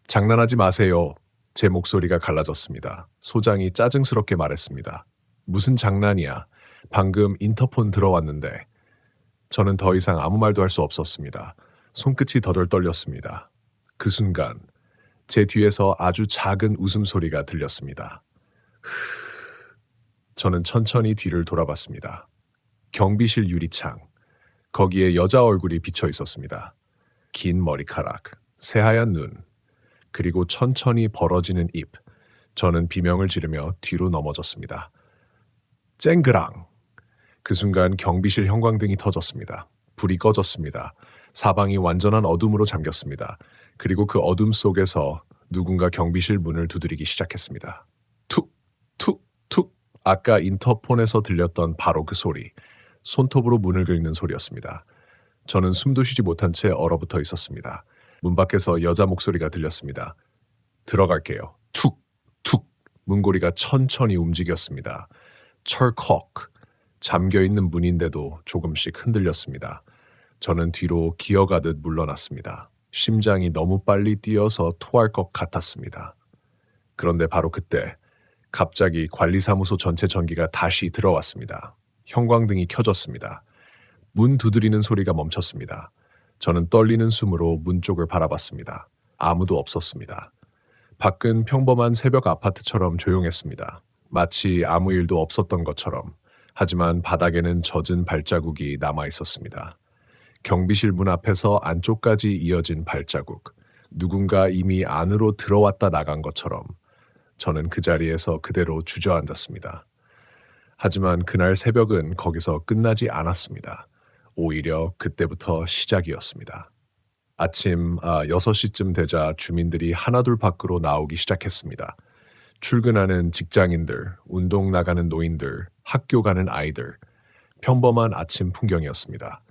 장난하지 마세요. 제 목소리가 갈라졌습니다. 소장이 짜증스럽게 말했습니다. 무슨 장난이야. 방금 인터폰 들어왔는데. 저는 더 이상 아무 말도 할 수 없었습니다. 손끝이 더덜 떨렸습니다. 그 순간 제 뒤에서 아주 작은 웃음소리가 들렸습니다. 저는 천천히 뒤를 돌아봤습니다. 경비실 유리창. 거기에 여자 얼굴이 비쳐 있었습니다. 긴 머리카락, 새하얀 눈, 그리고 천천히 벌어지는 입. 저는 비명을 지르며 뒤로 넘어졌습니다. 쨍그랑! 그 순간 경비실 형광등이 터졌습니다. 불이 꺼졌습니다. 사방이 완전한 어둠으로 잠겼습니다. 그리고 그 어둠 속에서 누군가 경비실 문을 두드리기 시작했습니다. 툭! 툭! 툭! 아까 인터폰에서 들렸던 바로 그 소리. 손톱으로 문을 긁는 소리였습니다. 저는 숨도 쉬지 못한 채 얼어붙어 있었습니다. 문 밖에서 여자 목소리가 들렸습니다. 들어갈게요. 툭! 툭! 문고리가 천천히 움직였습니다. 철컥! 잠겨있는 문인데도 조금씩 흔들렸습니다. 저는 뒤로 기어가듯 물러났습니다. 심장이 너무 빨리 뛰어서 토할 것 같았습니다. 그런데 바로 그때 갑자기 관리사무소 전체 전기가 다시 들어왔습니다. 형광등이 켜졌습니다. 문 두드리는 소리가 멈췄습니다. 저는 떨리는 숨으로 문 쪽을 바라봤습니다. 아무도 없었습니다. 밖은 평범한 새벽 아파트처럼 조용했습니다. 마치 아무 일도 없었던 것처럼. 하지만 바닥에는 젖은 발자국이 남아 있었습니다. 경비실 문 앞에서 안쪽까지 이어진 발자국. 누군가 이미 안으로 들어왔다 나간 것처럼. 저는 그 자리에서 그대로 주저앉았습니다. 하지만 그날 새벽은 거기서 끝나지 않았습니다. 오히려 그때부터 시작이었습니다. 아침 6시쯤 되자 주민들이 하나둘 밖으로 나오기 시작했습니다. 출근하는 직장인들, 운동 나가는 노인들, 학교 가는 아이들. 평범한 아침 풍경이었습니다.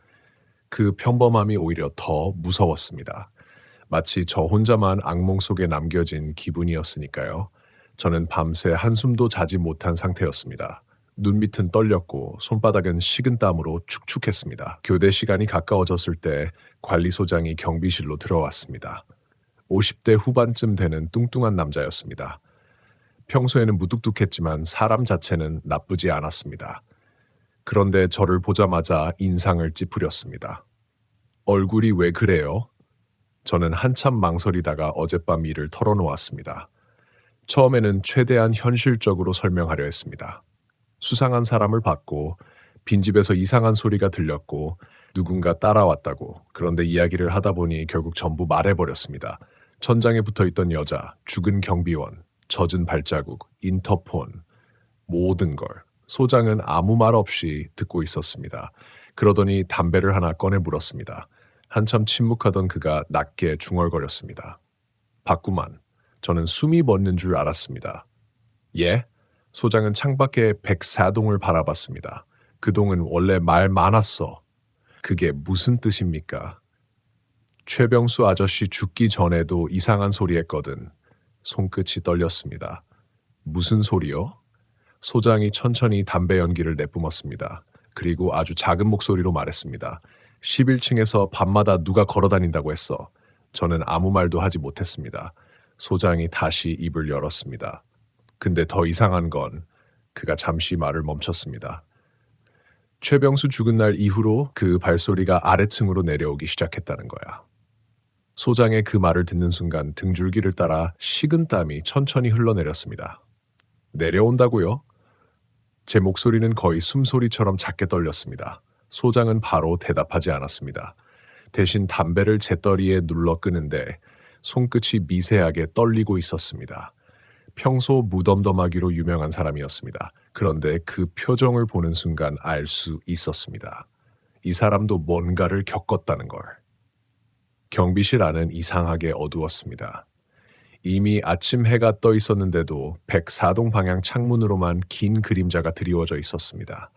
그 평범함이 오히려 더 무서웠습니다. 마치 저 혼자만 악몽 속에 남겨진 기분이었으니까요. 저는 밤새 한숨도 자지 못한 상태였습니다. 눈밑은 떨렸고 손바닥은 식은땀으로 축축했습니다. 교대 시간이 가까워졌을 때 관리소장이 경비실로 들어왔습니다. 50대 후반쯤 되는 뚱뚱한 남자였습니다. 평소에는 무뚝뚝했지만 사람 자체는 나쁘지 않았습니다. 그런데 저를 보자마자 인상을 찌푸렸습니다. 얼굴이 왜 그래요? 저는 한참 망설이다가 어젯밤 일을 털어놓았습니다. 처음에는 최대한 현실적으로 설명하려 했습니다. 수상한 사람을 봤고 빈집에서 이상한 소리가 들렸고 누군가 따라왔다고. 그런데 이야기를 하다 보니 결국 전부 말해버렸습니다. 천장에 붙어있던 여자, 죽은 경비원, 젖은 발자국, 인터폰, 모든 걸. 소장은 아무 말 없이 듣고 있었습니다. 그러더니 담배를 하나 꺼내 물었습니다. 한참 침묵하던 그가 낮게 중얼거렸습니다. 봤구만. 저는 숨이 멎는 줄 알았습니다. 예? 소장은 창밖에 104동을 바라봤습니다. 그 동은 원래 말 많았어. 그게 무슨 뜻입니까? 최병수 아저씨 죽기 전에도 이상한 소리 했거든. 손끝이 떨렸습니다. 무슨 소리요? 소장이 천천히 담배 연기를 내뿜었습니다. 그리고 아주 작은 목소리로 말했습니다. 11층에서 밤마다 누가 걸어다닌다고 했어. 저는 아무 말도 하지 못했습니다. 소장이 다시 입을 열었습니다. 근데 더 이상한 건 그가 잠시 말을 멈췄습니다. 최병수 죽은 날 이후로 그 발소리가 아래층으로 내려오기 시작했다는 거야. 소장의 그 말을 듣는 순간 등줄기를 따라 식은땀이 천천히 흘러내렸습니다. 내려온다고요? 제 목소리는 거의 숨소리처럼 작게 떨렸습니다. 소장은 바로 대답하지 않았습니다. 대신 담배를 재떨이에 눌러 끄는데 손끝이 미세하게 떨리고 있었습니다. 평소 무덤덤하기로 유명한 사람이었습니다. 그런데 그 표정을 보는 순간 알 수 있었습니다. 이 사람도 뭔가를 겪었다는 걸. 경비실 안은 이상하게 어두웠습니다. 이미 아침 해가 떠 있었는데도 104동 방향 창문으로만 긴 그림자가 드리워져 있었습니다.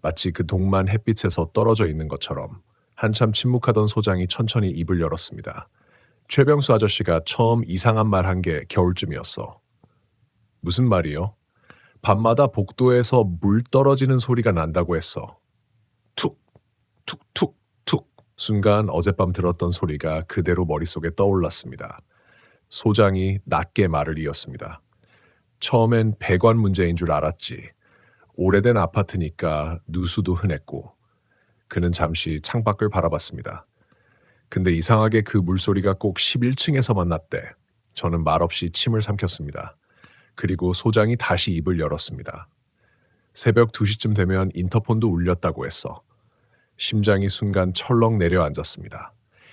마치 그 동만 햇빛에서 떨어져 있는 것처럼. 한참 침묵하던 소장이 천천히 입을 열었습니다. 최병수 아저씨가 처음 이상한 말 한 게 겨울쯤이었어. 무슨 말이요? 밤마다 복도에서 물 떨어지는 소리가 난다고 했어. 툭, 툭, 툭, 툭. 순간 어젯밤 들었던 소리가 그대로 머릿속에 떠올랐습니다. 소장이 낮게 말을 이었습니다. 처음엔 배관 문제인 줄 알았지. 오래된 아파트니까 누수도 흔했고. 그는 잠시 창밖을 바라봤습니다. 근데 이상하게 그 물소리가 꼭 11층에서만 났대. 저는 말없이 침을 삼켰습니다. 그리고 소장이 다시 입을 열었습니다. 새벽 2시쯤 되면 인터폰도 울렸다고 했어. 심장이 순간 철렁 내려앉았습니다.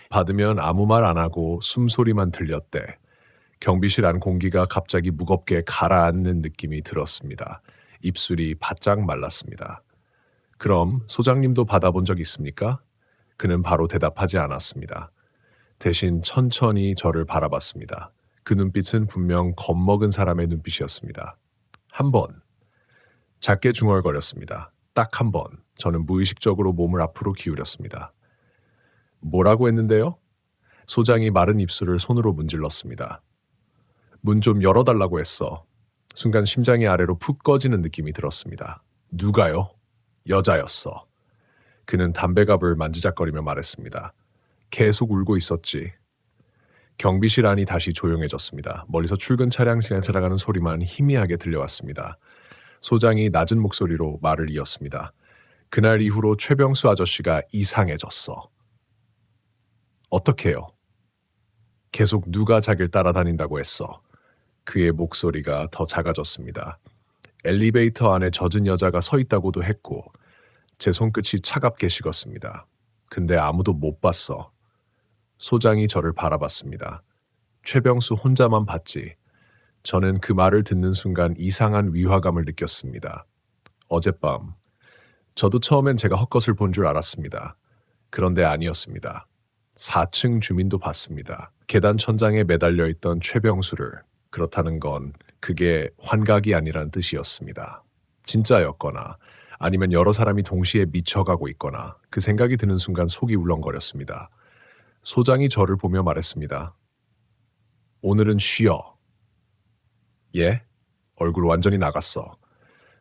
받으면 아무 말 안 하고 숨소리만 들렸대. 경비실 안 공기가 갑자기 무겁게 가라앉는 느낌이 들었습니다. 입술이 바짝 말랐습니다. 그럼 소장님도 받아본 적 있습니까? 그는 바로 대답하지 않았습니다. 대신 천천히 저를 바라봤습니다. 그 눈빛은 분명 겁먹은 사람의 눈빛이었습니다. 한 번. 작게 중얼거렸습니다. 딱 한 번. 저는 무의식적으로 몸을 앞으로 기울였습니다. 뭐라고 했는데요? 소장이 마른 입술을 손으로 문질렀습니다. 문 좀 열어달라고 했어. 순간 심장이 아래로 푹 꺼지는 느낌이 들었습니다. 누가요? 여자였어. 그는 담배갑을 만지작거리며 말했습니다. 계속 울고 있었지. 경비실 안이 다시 조용해졌습니다. 멀리서 출근 차량 지나가는 소리만 희미하게 들려왔습니다. 소장이 낮은 목소리로 말을 이었습니다. 그날 이후로 최병수 아저씨가 이상해졌어. 어떻게요? 계속 누가 자기를 따라다닌다고 했어. 그의 목소리가 더 작아졌습니다. 엘리베이터 안에 젖은 여자가 서 있다고도 했고 제 손끝이 차갑게 식었습니다. 근데 아무도 못 봤어. 소장이 저를 바라봤습니다. 최병수 혼자만 봤지. 저는 그 말을 듣는 순간 이상한 위화감을 느꼈습니다. 어젯밤 저도 처음엔 제가 헛것을 본 줄 알았습니다. 그런데 아니었습니다. 4층 주민도 봤습니다. 계단 천장에 매달려 있던 최병수를. 그렇다는 건 그게 환각이 아니란 뜻이었습니다. 진짜였거나 아니면 여러 사람이 동시에 미쳐가고 있거나 그 생각이 드는 순간 속이 울렁거렸습니다. 소장이 저를 보며 말했습니다. 오늘은 쉬어. 예? 얼굴 완전히 나갔어.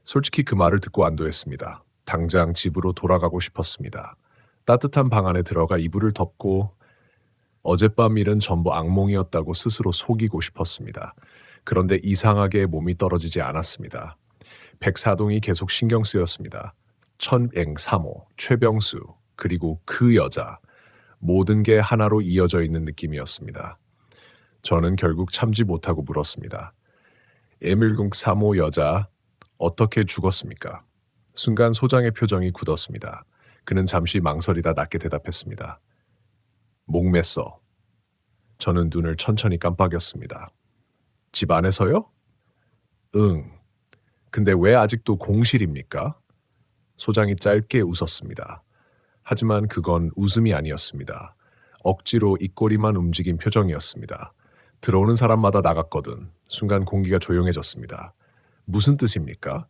솔직히 그 말을 듣고 안도했습니다. 당장 집으로 돌아가고 싶었습니다. 따뜻한 방 안에 들어가 이불을 덮고 어젯밤 일은 전부 악몽이었다고 스스로 속이고 싶었습니다. 그런데 이상하게 몸이 떨어지지 않았습니다. 104동이 계속 신경 쓰였습니다. 천앵삼호, 최병수, 그리고 그 여자. 모든 게 하나로 이어져 있는 느낌이었습니다. 저는 결국 참지 못하고 물었습니다. 에밀궁 3호 여자, 어떻게 죽었습니까? 순간 소장의 표정이 굳었습니다. 그는 잠시 망설이다 낮게 대답했습니다. 목맸어. 저는 눈을 천천히 깜빡였습니다. 집 안에서요? 응. 근데 왜 아직도 공실입니까? 소장이 짧게 웃었습니다. 하지만 그건 웃음이 아니었습니다. 억지로 입꼬리만 움직인 표정이었습니다. 들어오는 사람마다 나갔거든. 순간 공기가 조용해졌습니다. 무슨 뜻입니까?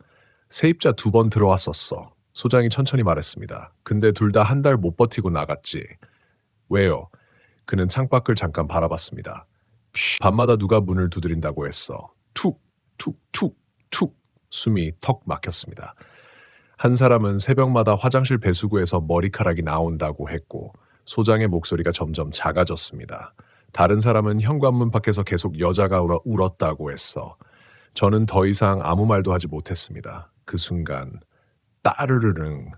세입자 2번 들어왔었어. 소장이 천천히 말했습니다. 근데 둘 다 한 달 못 버티고 나갔지. 왜요? 그는 창밖을 잠깐 바라봤습니다. 밤마다 누가 문을 두드린다고 했어. 툭, 툭, 툭, 툭. 숨이 턱 막혔습니다. 한 사람은 새벽마다 화장실 배수구에서 머리카락이 나온다고 했고 소장의 목소리가 점점 작아졌습니다. 다른 사람은 현관문 밖에서 계속 여자가 울었다고 했어. 저는 더 이상 아무 말도 하지 못했습니다. 그 순간 따르르릉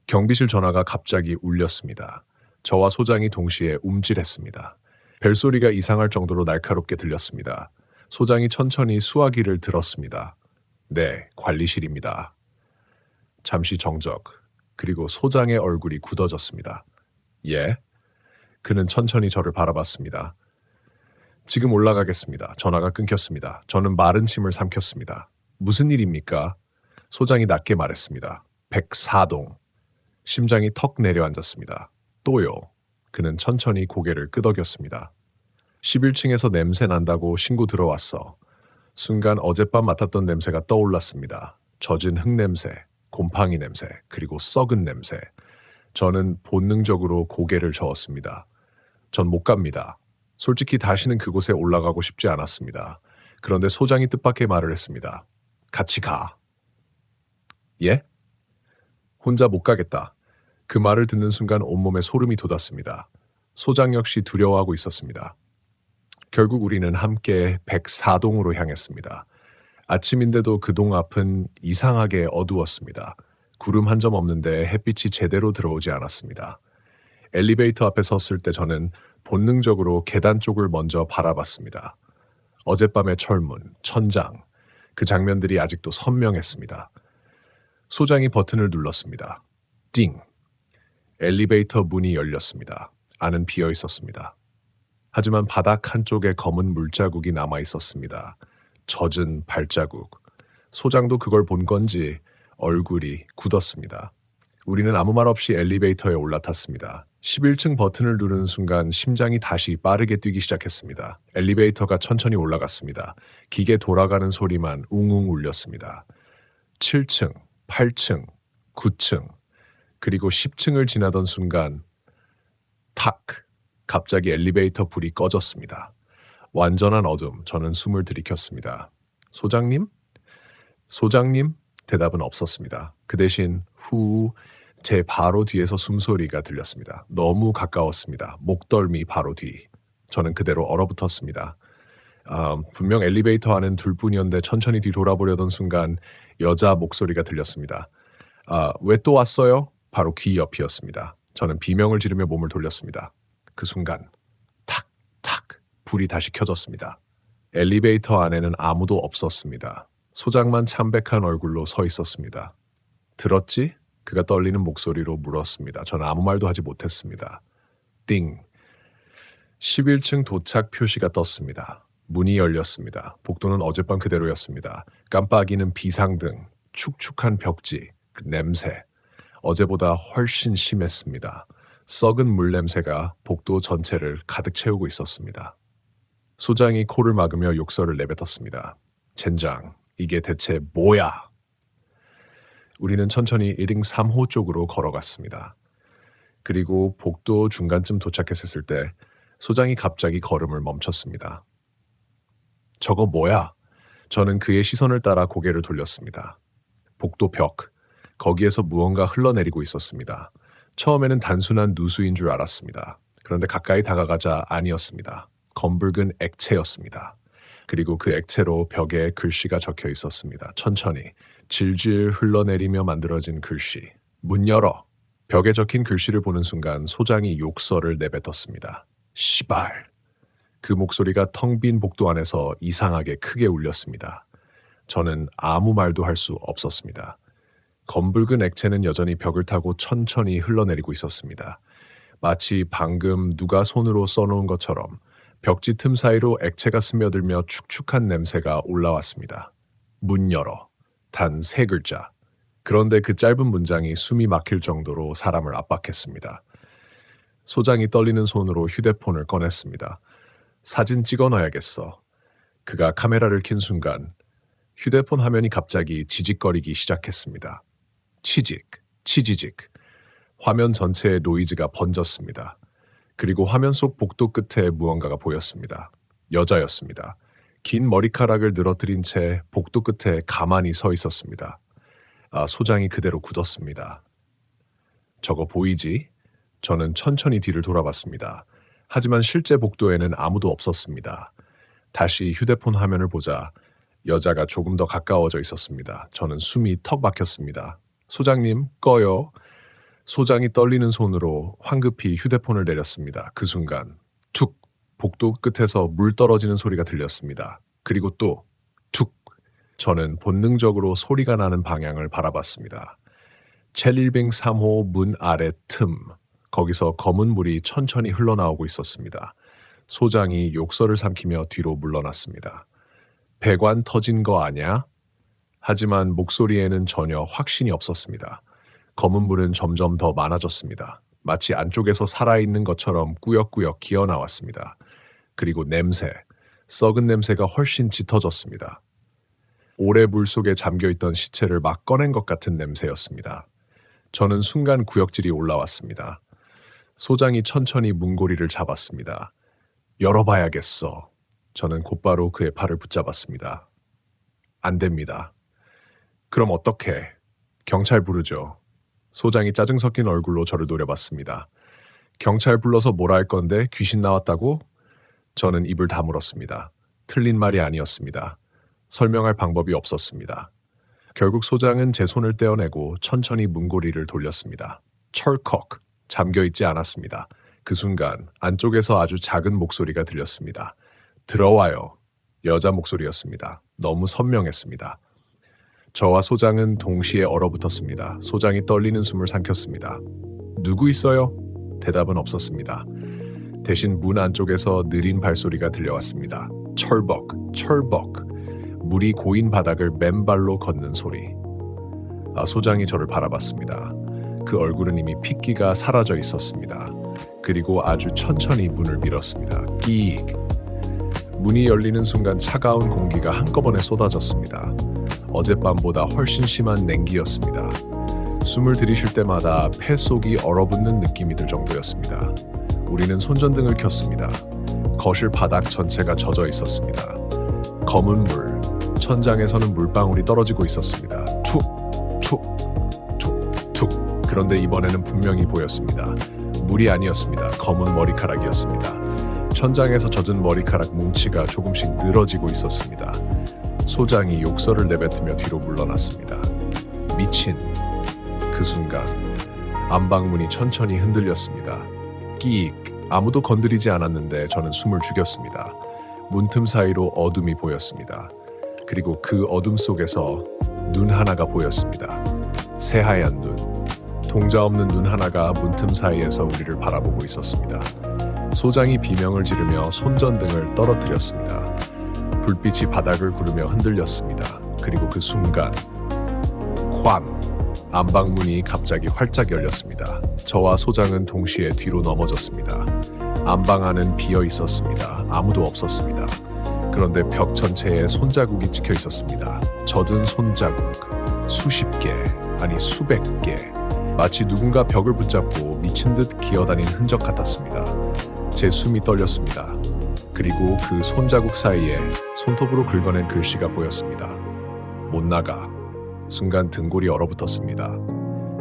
경비실 전화가 갑자기 울렸습니다. 저와 소장이 동시에 움찔했습니다. 벨소리가 이상할 정도로 날카롭게 들렸습니다. 소장이 천천히 수화기를 들었습니다. 네, 관리실입니다. 잠시 정적. 그리고 소장의 얼굴이 굳어졌습니다. 예? 그는 천천히 저를 바라봤습니다. 지금 올라가겠습니다. 전화가 끊겼습니다. 저는 마른 침을 삼켰습니다. 무슨 일입니까? 소장이 낮게 말했습니다. 104동. 심장이 턱 내려앉았습니다. 또요. 그는 천천히 고개를 끄덕였습니다. 11층에서 냄새 난다고 신고 들어왔어. 순간 어젯밤 맡았던 냄새가 떠올랐습니다. 젖은 흙냄새, 곰팡이 냄새, 그리고 썩은 냄새. 저는 본능적으로 고개를 저었습니다. 전 못 갑니다. 솔직히 다시는 그곳에 올라가고 싶지 않았습니다. 그런데 소장이 뜻밖의 말을 했습니다. 같이 가. 예? 혼자 못 가겠다. 그 말을 듣는 순간 온몸에 소름이 돋았습니다. 소장 역시 두려워하고 있었습니다. 결국 우리는 함께 104동으로 향했습니다. 아침인데도 그 동 앞은 이상하게 어두웠습니다. 구름 한 점 없는데 햇빛이 제대로 들어오지 않았습니다. 엘리베이터 앞에 섰을 때 저는 본능적으로 계단 쪽을 먼저 바라봤습니다. 어젯밤의 철문, 천장, 그 장면들이 아직도 선명했습니다. 소장이 버튼을 눌렀습니다. 띵! 엘리베이터 문이 열렸습니다. 안은 비어 있었습니다. 하지만 바닥 한쪽에 검은 물자국이 남아 있었습니다. 젖은 발자국. 소장도 그걸 본 건지 얼굴이 굳었습니다. 우리는 아무 말 없이 엘리베이터에 올라탔습니다. 11층 버튼을 누르는 순간 심장이 다시 빠르게 뛰기 시작했습니다. 엘리베이터가 천천히 올라갔습니다. 기계 돌아가는 소리만 웅웅 울렸습니다. 7층, 8층, 9층, 그리고 10층을 지나던 순간 탁! 갑자기 엘리베이터 불이 꺼졌습니다. 완전한 어둠, 저는 숨을 들이켰습니다. 소장님? 소장님? 대답은 없었습니다. 그 대신 제 바로 뒤에서 숨소리가 들렸습니다. 너무 가까웠습니다. 목덜미 바로 뒤. 저는 그대로 얼어붙었습니다. 분명 엘리베이터 안은 둘뿐이었는데 천천히 뒤돌아보려던 순간 여자 목소리가 들렸습니다. 왜 또 왔어요? 바로 귀 옆이었습니다. 저는 비명을 지르며 몸을 돌렸습니다. 그 순간 탁! 탁! 불이 다시 켜졌습니다. 엘리베이터 안에는 아무도 없었습니다. 소장만 참백한 얼굴로 서 있었습니다. 들었지? 그가 떨리는 목소리로 물었습니다. 저는 아무 말도 하지 못했습니다. 띵! 11층 도착 표시가 떴습니다. 문이 열렸습니다. 복도는 어젯밤 그대로였습니다. 깜빡이는 비상등, 축축한 벽지, 그 냄새. 어제보다 훨씬 심했습니다. 썩은 물 냄새가 복도 전체를 가득 채우고 있었습니다. 소장이 코를 막으며 욕설을 내뱉었습니다. 젠장, 이게 대체 뭐야? 우리는 천천히 1층 3호 쪽으로 걸어갔습니다. 그리고 복도 중간쯤 도착했을 때 소장이 갑자기 걸음을 멈췄습니다. 저거 뭐야? 저는 그의 시선을 따라 고개를 돌렸습니다. 복도 벽, 거기에서 무언가 흘러내리고 있었습니다. 처음에는 단순한 누수인 줄 알았습니다. 그런데 가까이 다가가자 아니었습니다. 검붉은 액체였습니다. 그리고 그 액체로 벽에 글씨가 적혀 있었습니다. 천천히 질질 흘러내리며 만들어진 글씨. 문 열어. 벽에 적힌 글씨를 보는 순간 소장이 욕설을 내뱉었습니다. 시발. 그 목소리가 텅 빈 복도 안에서 이상하게 크게 울렸습니다. 저는 아무 말도 할 수 없었습니다. 검붉은 액체는 여전히 벽을 타고 천천히 흘러내리고 있었습니다. 마치 방금 누가 손으로 써놓은 것처럼 벽지 틈 사이로 액체가 스며들며 축축한 냄새가 올라왔습니다. 문 열어. 단 3글자. 그런데 그 짧은 문장이 숨이 막힐 정도로 사람을 압박했습니다. 소장이 떨리는 손으로 휴대폰을 꺼냈습니다. 사진 찍어 놔야겠어. 그가 카메라를 킨 순간 휴대폰 화면이 갑자기 지직거리기 시작했습니다. 치지직. 화면 전체에 노이즈가 번졌습니다. 그리고 화면 속 복도 끝에 무언가가 보였습니다. 여자였습니다. 긴 머리카락을 늘어뜨린 채 복도 끝에 가만히 서 있었습니다. 소장이 그대로 굳었습니다. 저거 보이지? 저는 천천히 뒤를 돌아봤습니다. 하지만 실제 복도에는 아무도 없었습니다. 다시 휴대폰 화면을 보자 여자가 조금 더 가까워져 있었습니다. 저는 숨이 턱 막혔습니다. 소장님, 꺼요. 소장이 떨리는 손으로 황급히 휴대폰을 내렸습니다. 그 순간 툭! 복도 끝에서 물 떨어지는 소리가 들렸습니다. 그리고 또 툭! 저는 본능적으로 소리가 나는 방향을 바라봤습니다. 첼릴빙 3호 문 아래 틈, 거기서 검은 물이 천천히 흘러나오고 있었습니다. 소장이 욕설을 삼키며 뒤로 물러났습니다. 배관 터진 거 아냐? 하지만 목소리에는 전혀 확신이 없었습니다. 검은 물은 점점 더 많아졌습니다. 마치 안쪽에서 살아있는 것처럼 꾸역꾸역 기어나왔습니다. 그리고 냄새, 썩은 냄새가 훨씬 짙어졌습니다. 오래 물속에 잠겨있던 시체를 막 꺼낸 것 같은 냄새였습니다. 저는 순간 구역질이 올라왔습니다. 소장이 천천히 문고리를 잡았습니다. 열어봐야겠어. 저는 곧바로 그의 팔을 붙잡았습니다. 안 됩니다. 그럼 어떡해? 경찰 부르죠. 소장이 짜증 섞인 얼굴로 저를 노려봤습니다. 경찰 불러서 뭐라 할 건데 귀신 나왔다고? 저는 입을 다물었습니다. 틀린 말이 아니었습니다. 설명할 방법이 없었습니다. 결국 소장은 제 손을 떼어내고 천천히 문고리를 돌렸습니다. 철컥, 잠겨있지 않았습니다. 그 순간 안쪽에서 아주 작은 목소리가 들렸습니다. 들어와요. 여자 목소리였습니다. 너무 선명했습니다. 저와 소장은 동시에 얼어붙었습니다. 소장이 떨리는 숨을 삼켰습니다. 누구 있어요? 대답은 없었습니다. 대신 문 안쪽에서 느린 발소리가 들려왔습니다. 철벅, 철벅. 물이 고인 바닥을 맨발로 걷는 소리. 소장이 저를 바라봤습니다. 그 얼굴은 이미 핏기가 사라져 있었습니다. 그리고 아주 천천히 문을 밀었습니다. 끼익. 문이 열리는 순간 차가운 공기가 한꺼번에 쏟아졌습니다. 어젯밤보다 훨씬 심한 냉기였습니다. 숨을 들이쉴 때마다 폐 속이 얼어붙는 느낌이 들 정도였습니다. 우리는 손전등을 켰습니다. 거실 바닥 전체가 젖어 있었습니다. 검은 물, 천장에서는 물방울이 떨어지고 있었습니다. 툭, 툭, 툭, 툭. 그런데 이번에는 분명히 보였습니다. 물이 아니었습니다. 검은 머리카락이었습니다. 천장에서 젖은 머리카락 뭉치가 조금씩 늘어지고 있었습니다. 소장이 욕설을 내뱉으며 뒤로 물러났습니다. 미친. 그 순간 안방문이 천천히 흔들렸습니다. 끼익. 아무도 건드리지 않았는데 저는 숨을 죽였습니다. 문틈 사이로 어둠이 보였습니다. 그리고 그 어둠 속에서 눈 하나가 보였습니다. 새하얀 눈. 동자 없는 눈 하나가 문틈 사이에서 우리를 바라보고 있었습니다. 소장이 비명을 지르며 손전등을 떨어뜨렸습니다. 불빛이 바닥을 구르며 흔들렸습니다. 그리고 그 순간 쾅! 안방문이 갑자기 활짝 열렸습니다. 저와 소장은 동시에 뒤로 넘어졌습니다. 안방 안은 비어 있었습니다. 아무도 없었습니다. 그런데 벽 전체에 손자국이 찍혀 있었습니다. 젖은 손자국. 수십 개, 아니 수백 개. 마치 누군가 벽을 붙잡고 미친 듯 기어다닌 흔적 같았습니다. 제 숨이 떨렸습니다. 그리고 그 손자국 사이에 손톱으로 긁어낸 글씨가 보였습니다. 못 나가. 순간 등골이 얼어붙었습니다.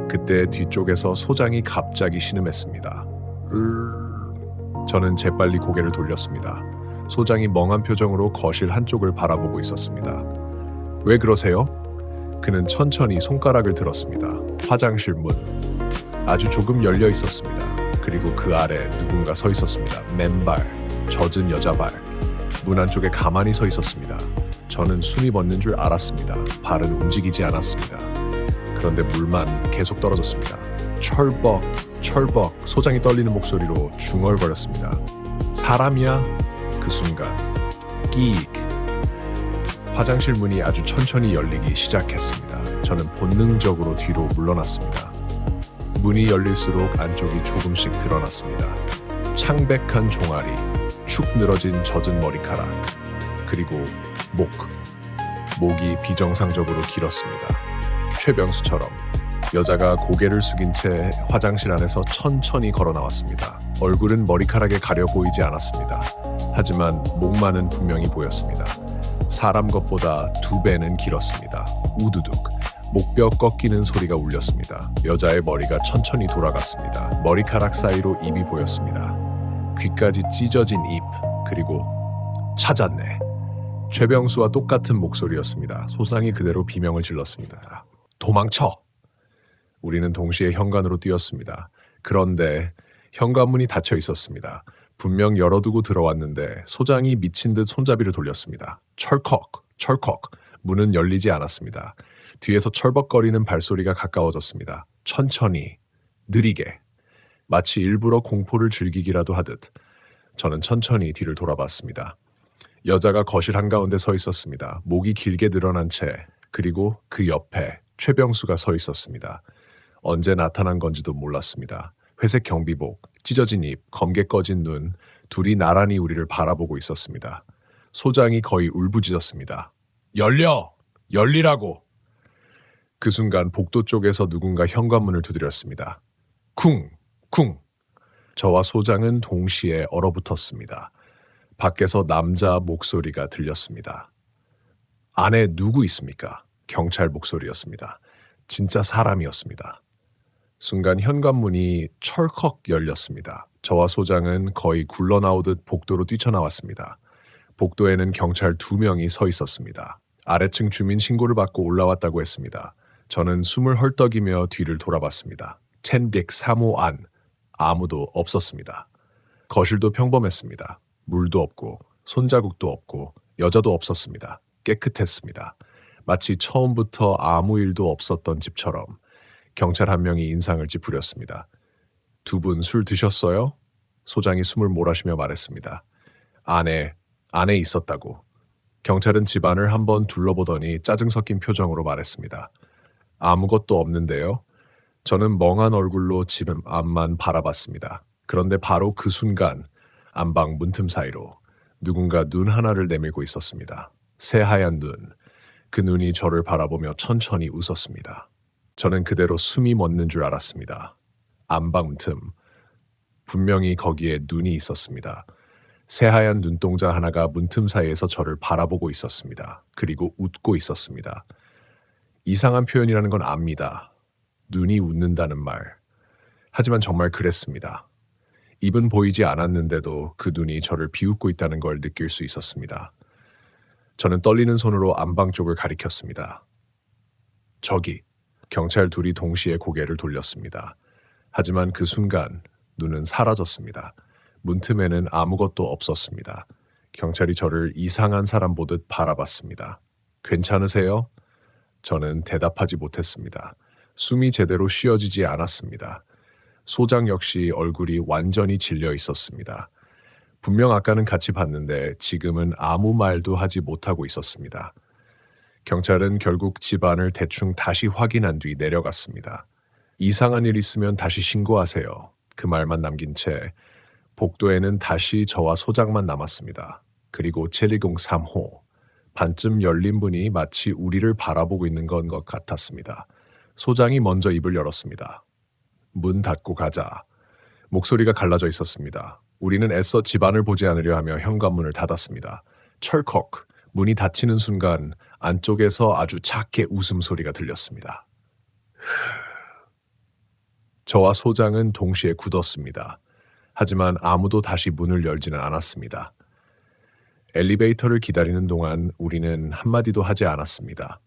그때 뒤쪽에서 소장이 갑자기 신음했습니다. 저는 재빨리 고개를 돌렸습니다. 소장이 멍한 표정으로 거실 한쪽을 바라보고 있었습니다. 왜 그러세요? 그는 천천히 손가락을 들었습니다. 화장실 문. 아주 조금 열려 있었습니다. 그리고 그 아래 누군가 서 있었습니다. 맨발. 젖은 여자 발. 문 안쪽에 가만히 서 있었습니다. 저는 숨이 멎는 줄 알았습니다. 발은 움직이지 않았습니다. 그런데 물만 계속 떨어졌습니다. 철벅, 철벅. 소장이 떨리는 목소리로 중얼거렸습니다. 사람이야? 그 순간 끼익. 화장실 문이 아주 천천히 열리기 시작했습니다. 저는 본능적으로 뒤로 물러났습니다. 문이 열릴수록 안쪽이 조금씩 드러났습니다. 창백한 종아리, 축 늘어진 젖은 머리카락, 그리고 목이 비정상적으로 길었습니다. 최병수처럼 여자가 고개를 숙인 채 화장실 안에서 천천히 걸어 나왔습니다. 얼굴은 머리카락에 가려 보이지 않았습니다. 하지만 목만은 분명히 보였습니다. 사람 것보다 2배는 길었습니다. 우두둑. 목뼈 꺾이는 소리가 울렸습니다. 여자의 머리가 천천히 돌아갔습니다. 머리카락 사이로 입이 보였습니다. 귀까지 찢어진 입, 그리고 찾았네. 최병수와 똑같은 목소리였습니다. 소장이 그대로 비명을 질렀습니다. 도망쳐! 우리는 동시에 현관으로 뛰었습니다. 그런데 현관문이 닫혀 있었습니다. 분명 열어두고 들어왔는데 소장이 미친 듯 손잡이를 돌렸습니다. 철컥! 철컥! 문은 열리지 않았습니다. 뒤에서 철벅거리는 발소리가 가까워졌습니다. 천천히, 느리게, 마치 일부러 공포를 즐기기라도 하듯. 저는 천천히 뒤를 돌아봤습니다. 여자가 거실 한가운데 서 있었습니다. 목이 길게 늘어난 채, 그리고 그 옆에 최병수가 서 있었습니다. 언제 나타난 건지도 몰랐습니다. 회색 경비복, 찢어진 입, 검게 꺼진 눈, 둘이 나란히 우리를 바라보고 있었습니다. 소장이 거의 울부짖었습니다. 열려! 열리라고! 그 순간 복도 쪽에서 누군가 현관문을 두드렸습니다. 쿵! 쿵! 저와 소장은 동시에 얼어붙었습니다. 밖에서 남자 목소리가 들렸습니다. 안에 누구 있습니까? 경찰 목소리였습니다. 진짜 사람이었습니다. 순간 현관문이 철컥 열렸습니다. 저와 소장은 거의 굴러나오듯 복도로 뛰쳐나왔습니다. 복도에는 경찰 2명이 서 있었습니다. 아래층 주민 신고를 받고 올라왔다고 했습니다. 저는 숨을 헐떡이며 뒤를 돌아봤습니다. 1003호 안, 아무도 없었습니다. 거실도 평범했습니다. 물도 없고 손자국도 없고 여자도 없었습니다. 깨끗했습니다. 마치 처음부터 아무 일도 없었던 집처럼. 경찰 한 명이 인상을 찌푸렸습니다. 2분 술 드셨어요? 소장이 숨을 몰아쉬며 말했습니다. 안에 있었다고. 경찰은 집안을 한번 둘러보더니 짜증 섞인 표정으로 말했습니다. 아무것도 없는데요. 저는 멍한 얼굴로 집 앞만 바라봤습니다. 그런데 바로 그 순간 안방 문틈 사이로 누군가 눈 하나를 내밀고 있었습니다. 새하얀 눈. 그 눈이 저를 바라보며 천천히 웃었습니다. 저는 그대로 숨이 멎는 줄 알았습니다. 안방 틈. 분명히 거기에 눈이 있었습니다. 새하얀 눈동자 하나가 문틈 사이에서 저를 바라보고 있었습니다. 그리고 웃고 있었습니다. 이상한 표현이라는 건 압니다. 눈이 웃는다는 말. 하지만 정말 그랬습니다. 입은 보이지 않았는데도 그 눈이 저를 비웃고 있다는 걸 느낄 수 있었습니다. 저는 떨리는 손으로 안방 쪽을 가리켰습니다. 저기. 경찰 2이 동시에 고개를 돌렸습니다. 하지만 그 순간 눈은 사라졌습니다. 문틈에는 아무것도 없었습니다. 경찰이 저를 이상한 사람 보듯 바라봤습니다. 괜찮으세요? 저는 대답하지 못했습니다. 숨이 제대로 쉬어지지 않았습니다. 소장 역시 얼굴이 완전히 질려 있었습니다. 분명 아까는 같이 봤는데 지금은 아무 말도 하지 못하고 있었습니다. 경찰은 결국 집안을 대충 다시 확인한 뒤 내려갔습니다. 이상한 일 있으면 다시 신고하세요. 그 말만 남긴 채 복도에는 다시 저와 소장만 남았습니다. 그리고 7103호. 반쯤 열린 문이 마치 우리를 바라보고 있는 것 같았습니다. 소장이 먼저 입을 열었습니다. 문 닫고 가자. 목소리가 갈라져 있었습니다. 우리는 애써 집안을 보지 않으려 하며 현관문을 닫았습니다. 철컥. 문이 닫히는 순간 안쪽에서 아주 작게 웃음소리가 들렸습니다. 저와 소장은 동시에 굳었습니다. 하지만 아무도 다시 문을 열지는 않았습니다. 엘리베이터를 기다리는 동안 우리는 한마디도 하지 않았습니다.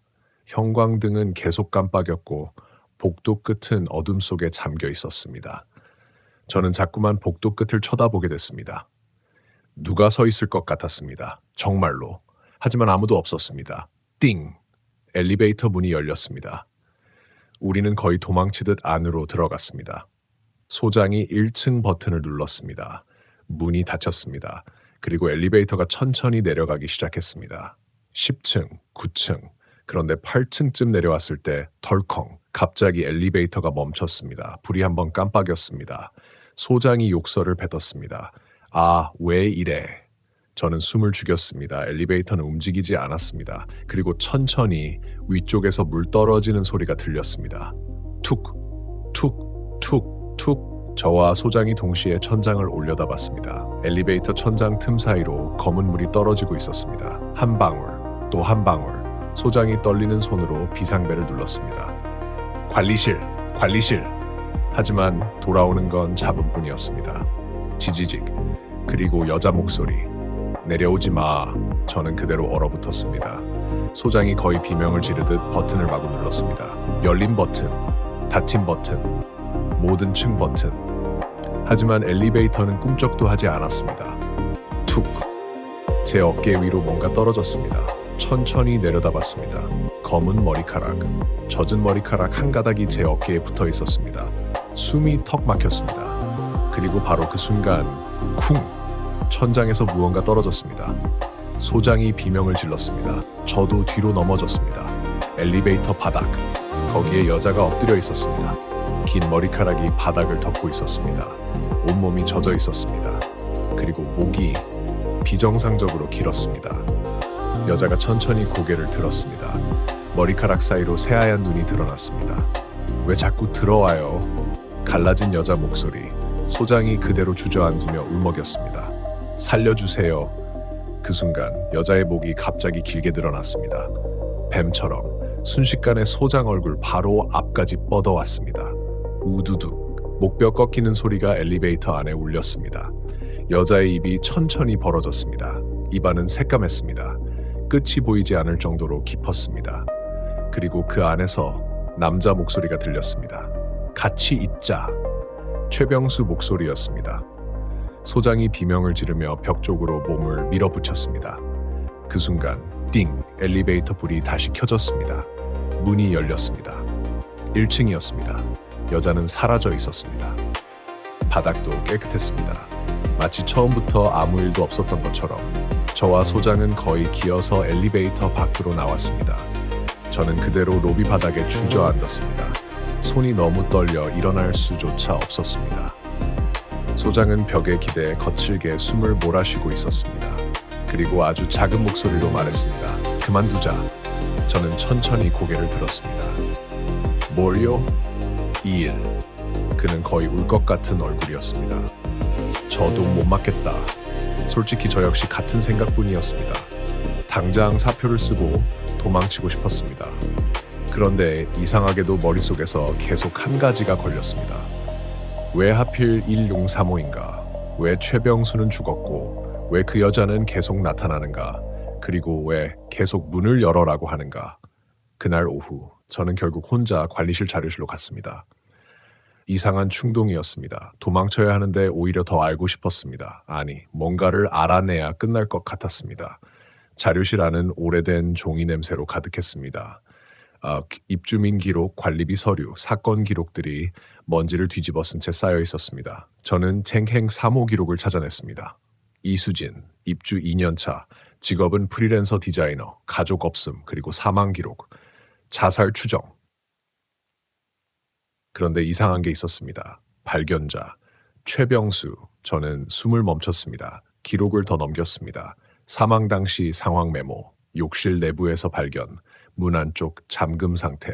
형광등은 계속 깜빡였고 복도 끝은 어둠 속에 잠겨 있었습니다. 저는 자꾸만 복도 끝을 쳐다보게 됐습니다. 누가 서 있을 것 같았습니다. 정말로. 하지만 아무도 없었습니다. 띵! 엘리베이터 문이 열렸습니다. 우리는 거의 도망치듯 안으로 들어갔습니다. 소장이 1층 버튼을 눌렀습니다. 문이 닫혔습니다. 그리고 엘리베이터가 천천히 내려가기 시작했습니다. 10층, 9층, 그런데 8층쯤 내려왔을 때 덜컹 갑자기 엘리베이터가 멈췄습니다. 불이 한번 깜빡였습니다. 소장이 욕설을 뱉었습니다. 아, 왜 이래? 저는 숨을 죽였습니다. 엘리베이터는 움직이지 않았습니다. 그리고 천천히 위쪽에서 물 떨어지는 소리가 들렸습니다. 툭, 툭, 툭, 툭. 저와 소장이 동시에 천장을 올려다봤습니다. 엘리베이터 천장 틈 사이로 검은 물이 떨어지고 있었습니다. 한 방울, 또 한 방울. 소장이 떨리는 손으로 비상벨을 눌렀습니다. 관리실, 관리실. 하지만 돌아오는 건 잡음뿐이었습니다. 지지직, 그리고 여자 목소리. 내려오지 마. 저는 그대로 얼어붙었습니다. 소장이 거의 비명을 지르듯 버튼을 마구 눌렀습니다. 열린 버튼, 닫힌 버튼, 모든 층 버튼. 하지만 엘리베이터는 꿈쩍도 하지 않았습니다. 툭. 제 어깨 위로 뭔가 떨어졌습니다. 천천히 내려다봤습니다. 검은 머리카락, 젖은 머리카락 한 가닥이 제 어깨에 붙어 있었습니다. 숨이 턱 막혔습니다. 그리고 바로 그 순간 쿵! 천장에서 무언가 떨어졌습니다. 소장이 비명을 질렀습니다. 저도 뒤로 넘어졌습니다. 엘리베이터 바닥, 거기에 여자가 엎드려 있었습니다. 긴 머리카락이 바닥을 덮고 있었습니다. 온몸이 젖어 있었습니다. 그리고 목이 비정상적으로 길었습니다. 여자가 천천히 고개를 들었습니다. 머리카락 사이로 새하얀 눈이 드러났습니다. 왜 자꾸 들어와요? 갈라진 여자 목소리, 소장이 그대로 주저앉으며 울먹였습니다. 살려주세요. 그 순간 여자의 목이 갑자기 길게 늘어났습니다. 뱀처럼 순식간에 소장 얼굴 바로 앞까지 뻗어왔습니다. 우두둑, 목뼈 꺾이는 소리가 엘리베이터 안에 울렸습니다. 여자의 입이 천천히 벌어졌습니다. 입안은 새까맸습니다. 끝이 보이지 않을 정도로 깊었습니다. 그리고 그 안에서 남자 목소리가 들렸습니다. 같이 있자. 최병수 목소리였습니다. 소장이 비명을 지르며 벽 쪽으로 몸을 밀어붙였습니다. 그 순간 띵! 엘리베이터 불이 다시 켜졌습니다. 문이 열렸습니다. 1층이었습니다. 여자는 사라져 있었습니다. 바닥도 깨끗했습니다. 마치 처음부터 아무 일도 없었던 것처럼 저와 소장은 거의 기어서 엘리베이터 밖으로 나왔습니다. 저는 그대로 로비 바닥에 주저앉았습니다. 손이 너무 떨려 일어날 수조차 없었습니다. 소장은 벽에 기대 거칠게 숨을 몰아쉬고 있었습니다. 그리고 아주 작은 목소리로 말했습니다. 그만두자. 저는 천천히 고개를 들었습니다. 뭘요? 2일. 그는 거의 울 것 같은 얼굴이었습니다. 저도 못 맞겠다. 솔직히 저 역시 같은 생각뿐이었습니다. 당장 사표를 쓰고 도망치고 싶었습니다. 그런데 이상하게도 머릿속에서 계속 한 가지가 걸렸습니다. 왜 하필 1635인가? 왜 최병수는 죽었고 왜 그 여자는 계속 나타나는가? 그리고 왜 계속 문을 열어라고 하는가? 그날 오후 저는 결국 혼자 관리실 자료실로 갔습니다. 이상한 충동이었습니다. 도망쳐야 하는데 오히려 더 알고 싶었습니다. 아니, 뭔가를 알아내야 끝날 것 같았습니다. 자료실 안은 오래된 종이 냄새로 가득했습니다. 입주민 기록, 관리비 서류, 사건 기록들이 먼지를 뒤집어 쓴 채 쌓여 있었습니다. 저는 챙행 3호 기록을 찾아냈습니다. 이수진, 입주 2년차, 직업은 프리랜서 디자이너, 가족 없음, 그리고 사망 기록, 자살 추정. 그런데 이상한 게 있었습니다. 발견자, 최병수. 저는 숨을 멈췄습니다. 기록을 더 넘겼습니다. 사망 당시 상황 메모, 욕실 내부에서 발견, 문 안쪽 잠금 상태.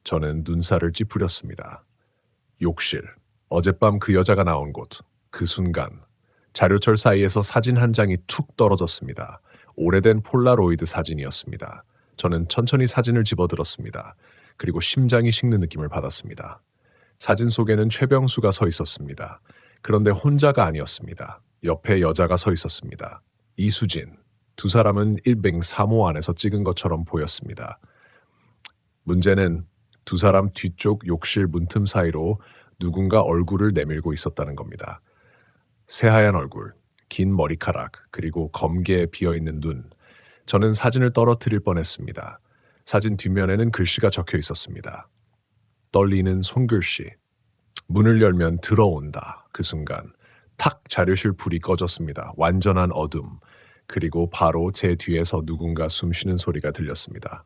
저는 눈살을 찌푸렸습니다. 욕실, 어젯밤 그 여자가 나온 곳, 그 순간 자료철 사이에서 사진 한 장이 툭 떨어졌습니다. 오래된 폴라로이드 사진이었습니다. 저는 천천히 사진을 집어들었습니다. 그리고 심장이 식는 느낌을 받았습니다. 사진 속에는 최병수가 서 있었습니다. 그런데 혼자가 아니었습니다. 옆에 여자가 서 있었습니다. 이수진. 두 사람은 1635 안에서 찍은 것처럼 보였습니다. 문제는 두 사람 뒤쪽 욕실 문틈 사이로 누군가 얼굴을 내밀고 있었다는 겁니다. 새하얀 얼굴, 긴 머리카락, 그리고 검게 비어있는 눈. 저는 사진을 떨어뜨릴 뻔했습니다. 사진 뒷면에는 글씨가 적혀 있었습니다. 떨리는 손글씨. 문을 열면 들어온다. 그 순간 탁 자료실 불이 꺼졌습니다. 완전한 어둠. 그리고 바로 제 뒤에서 누군가 숨쉬는 소리가 들렸습니다.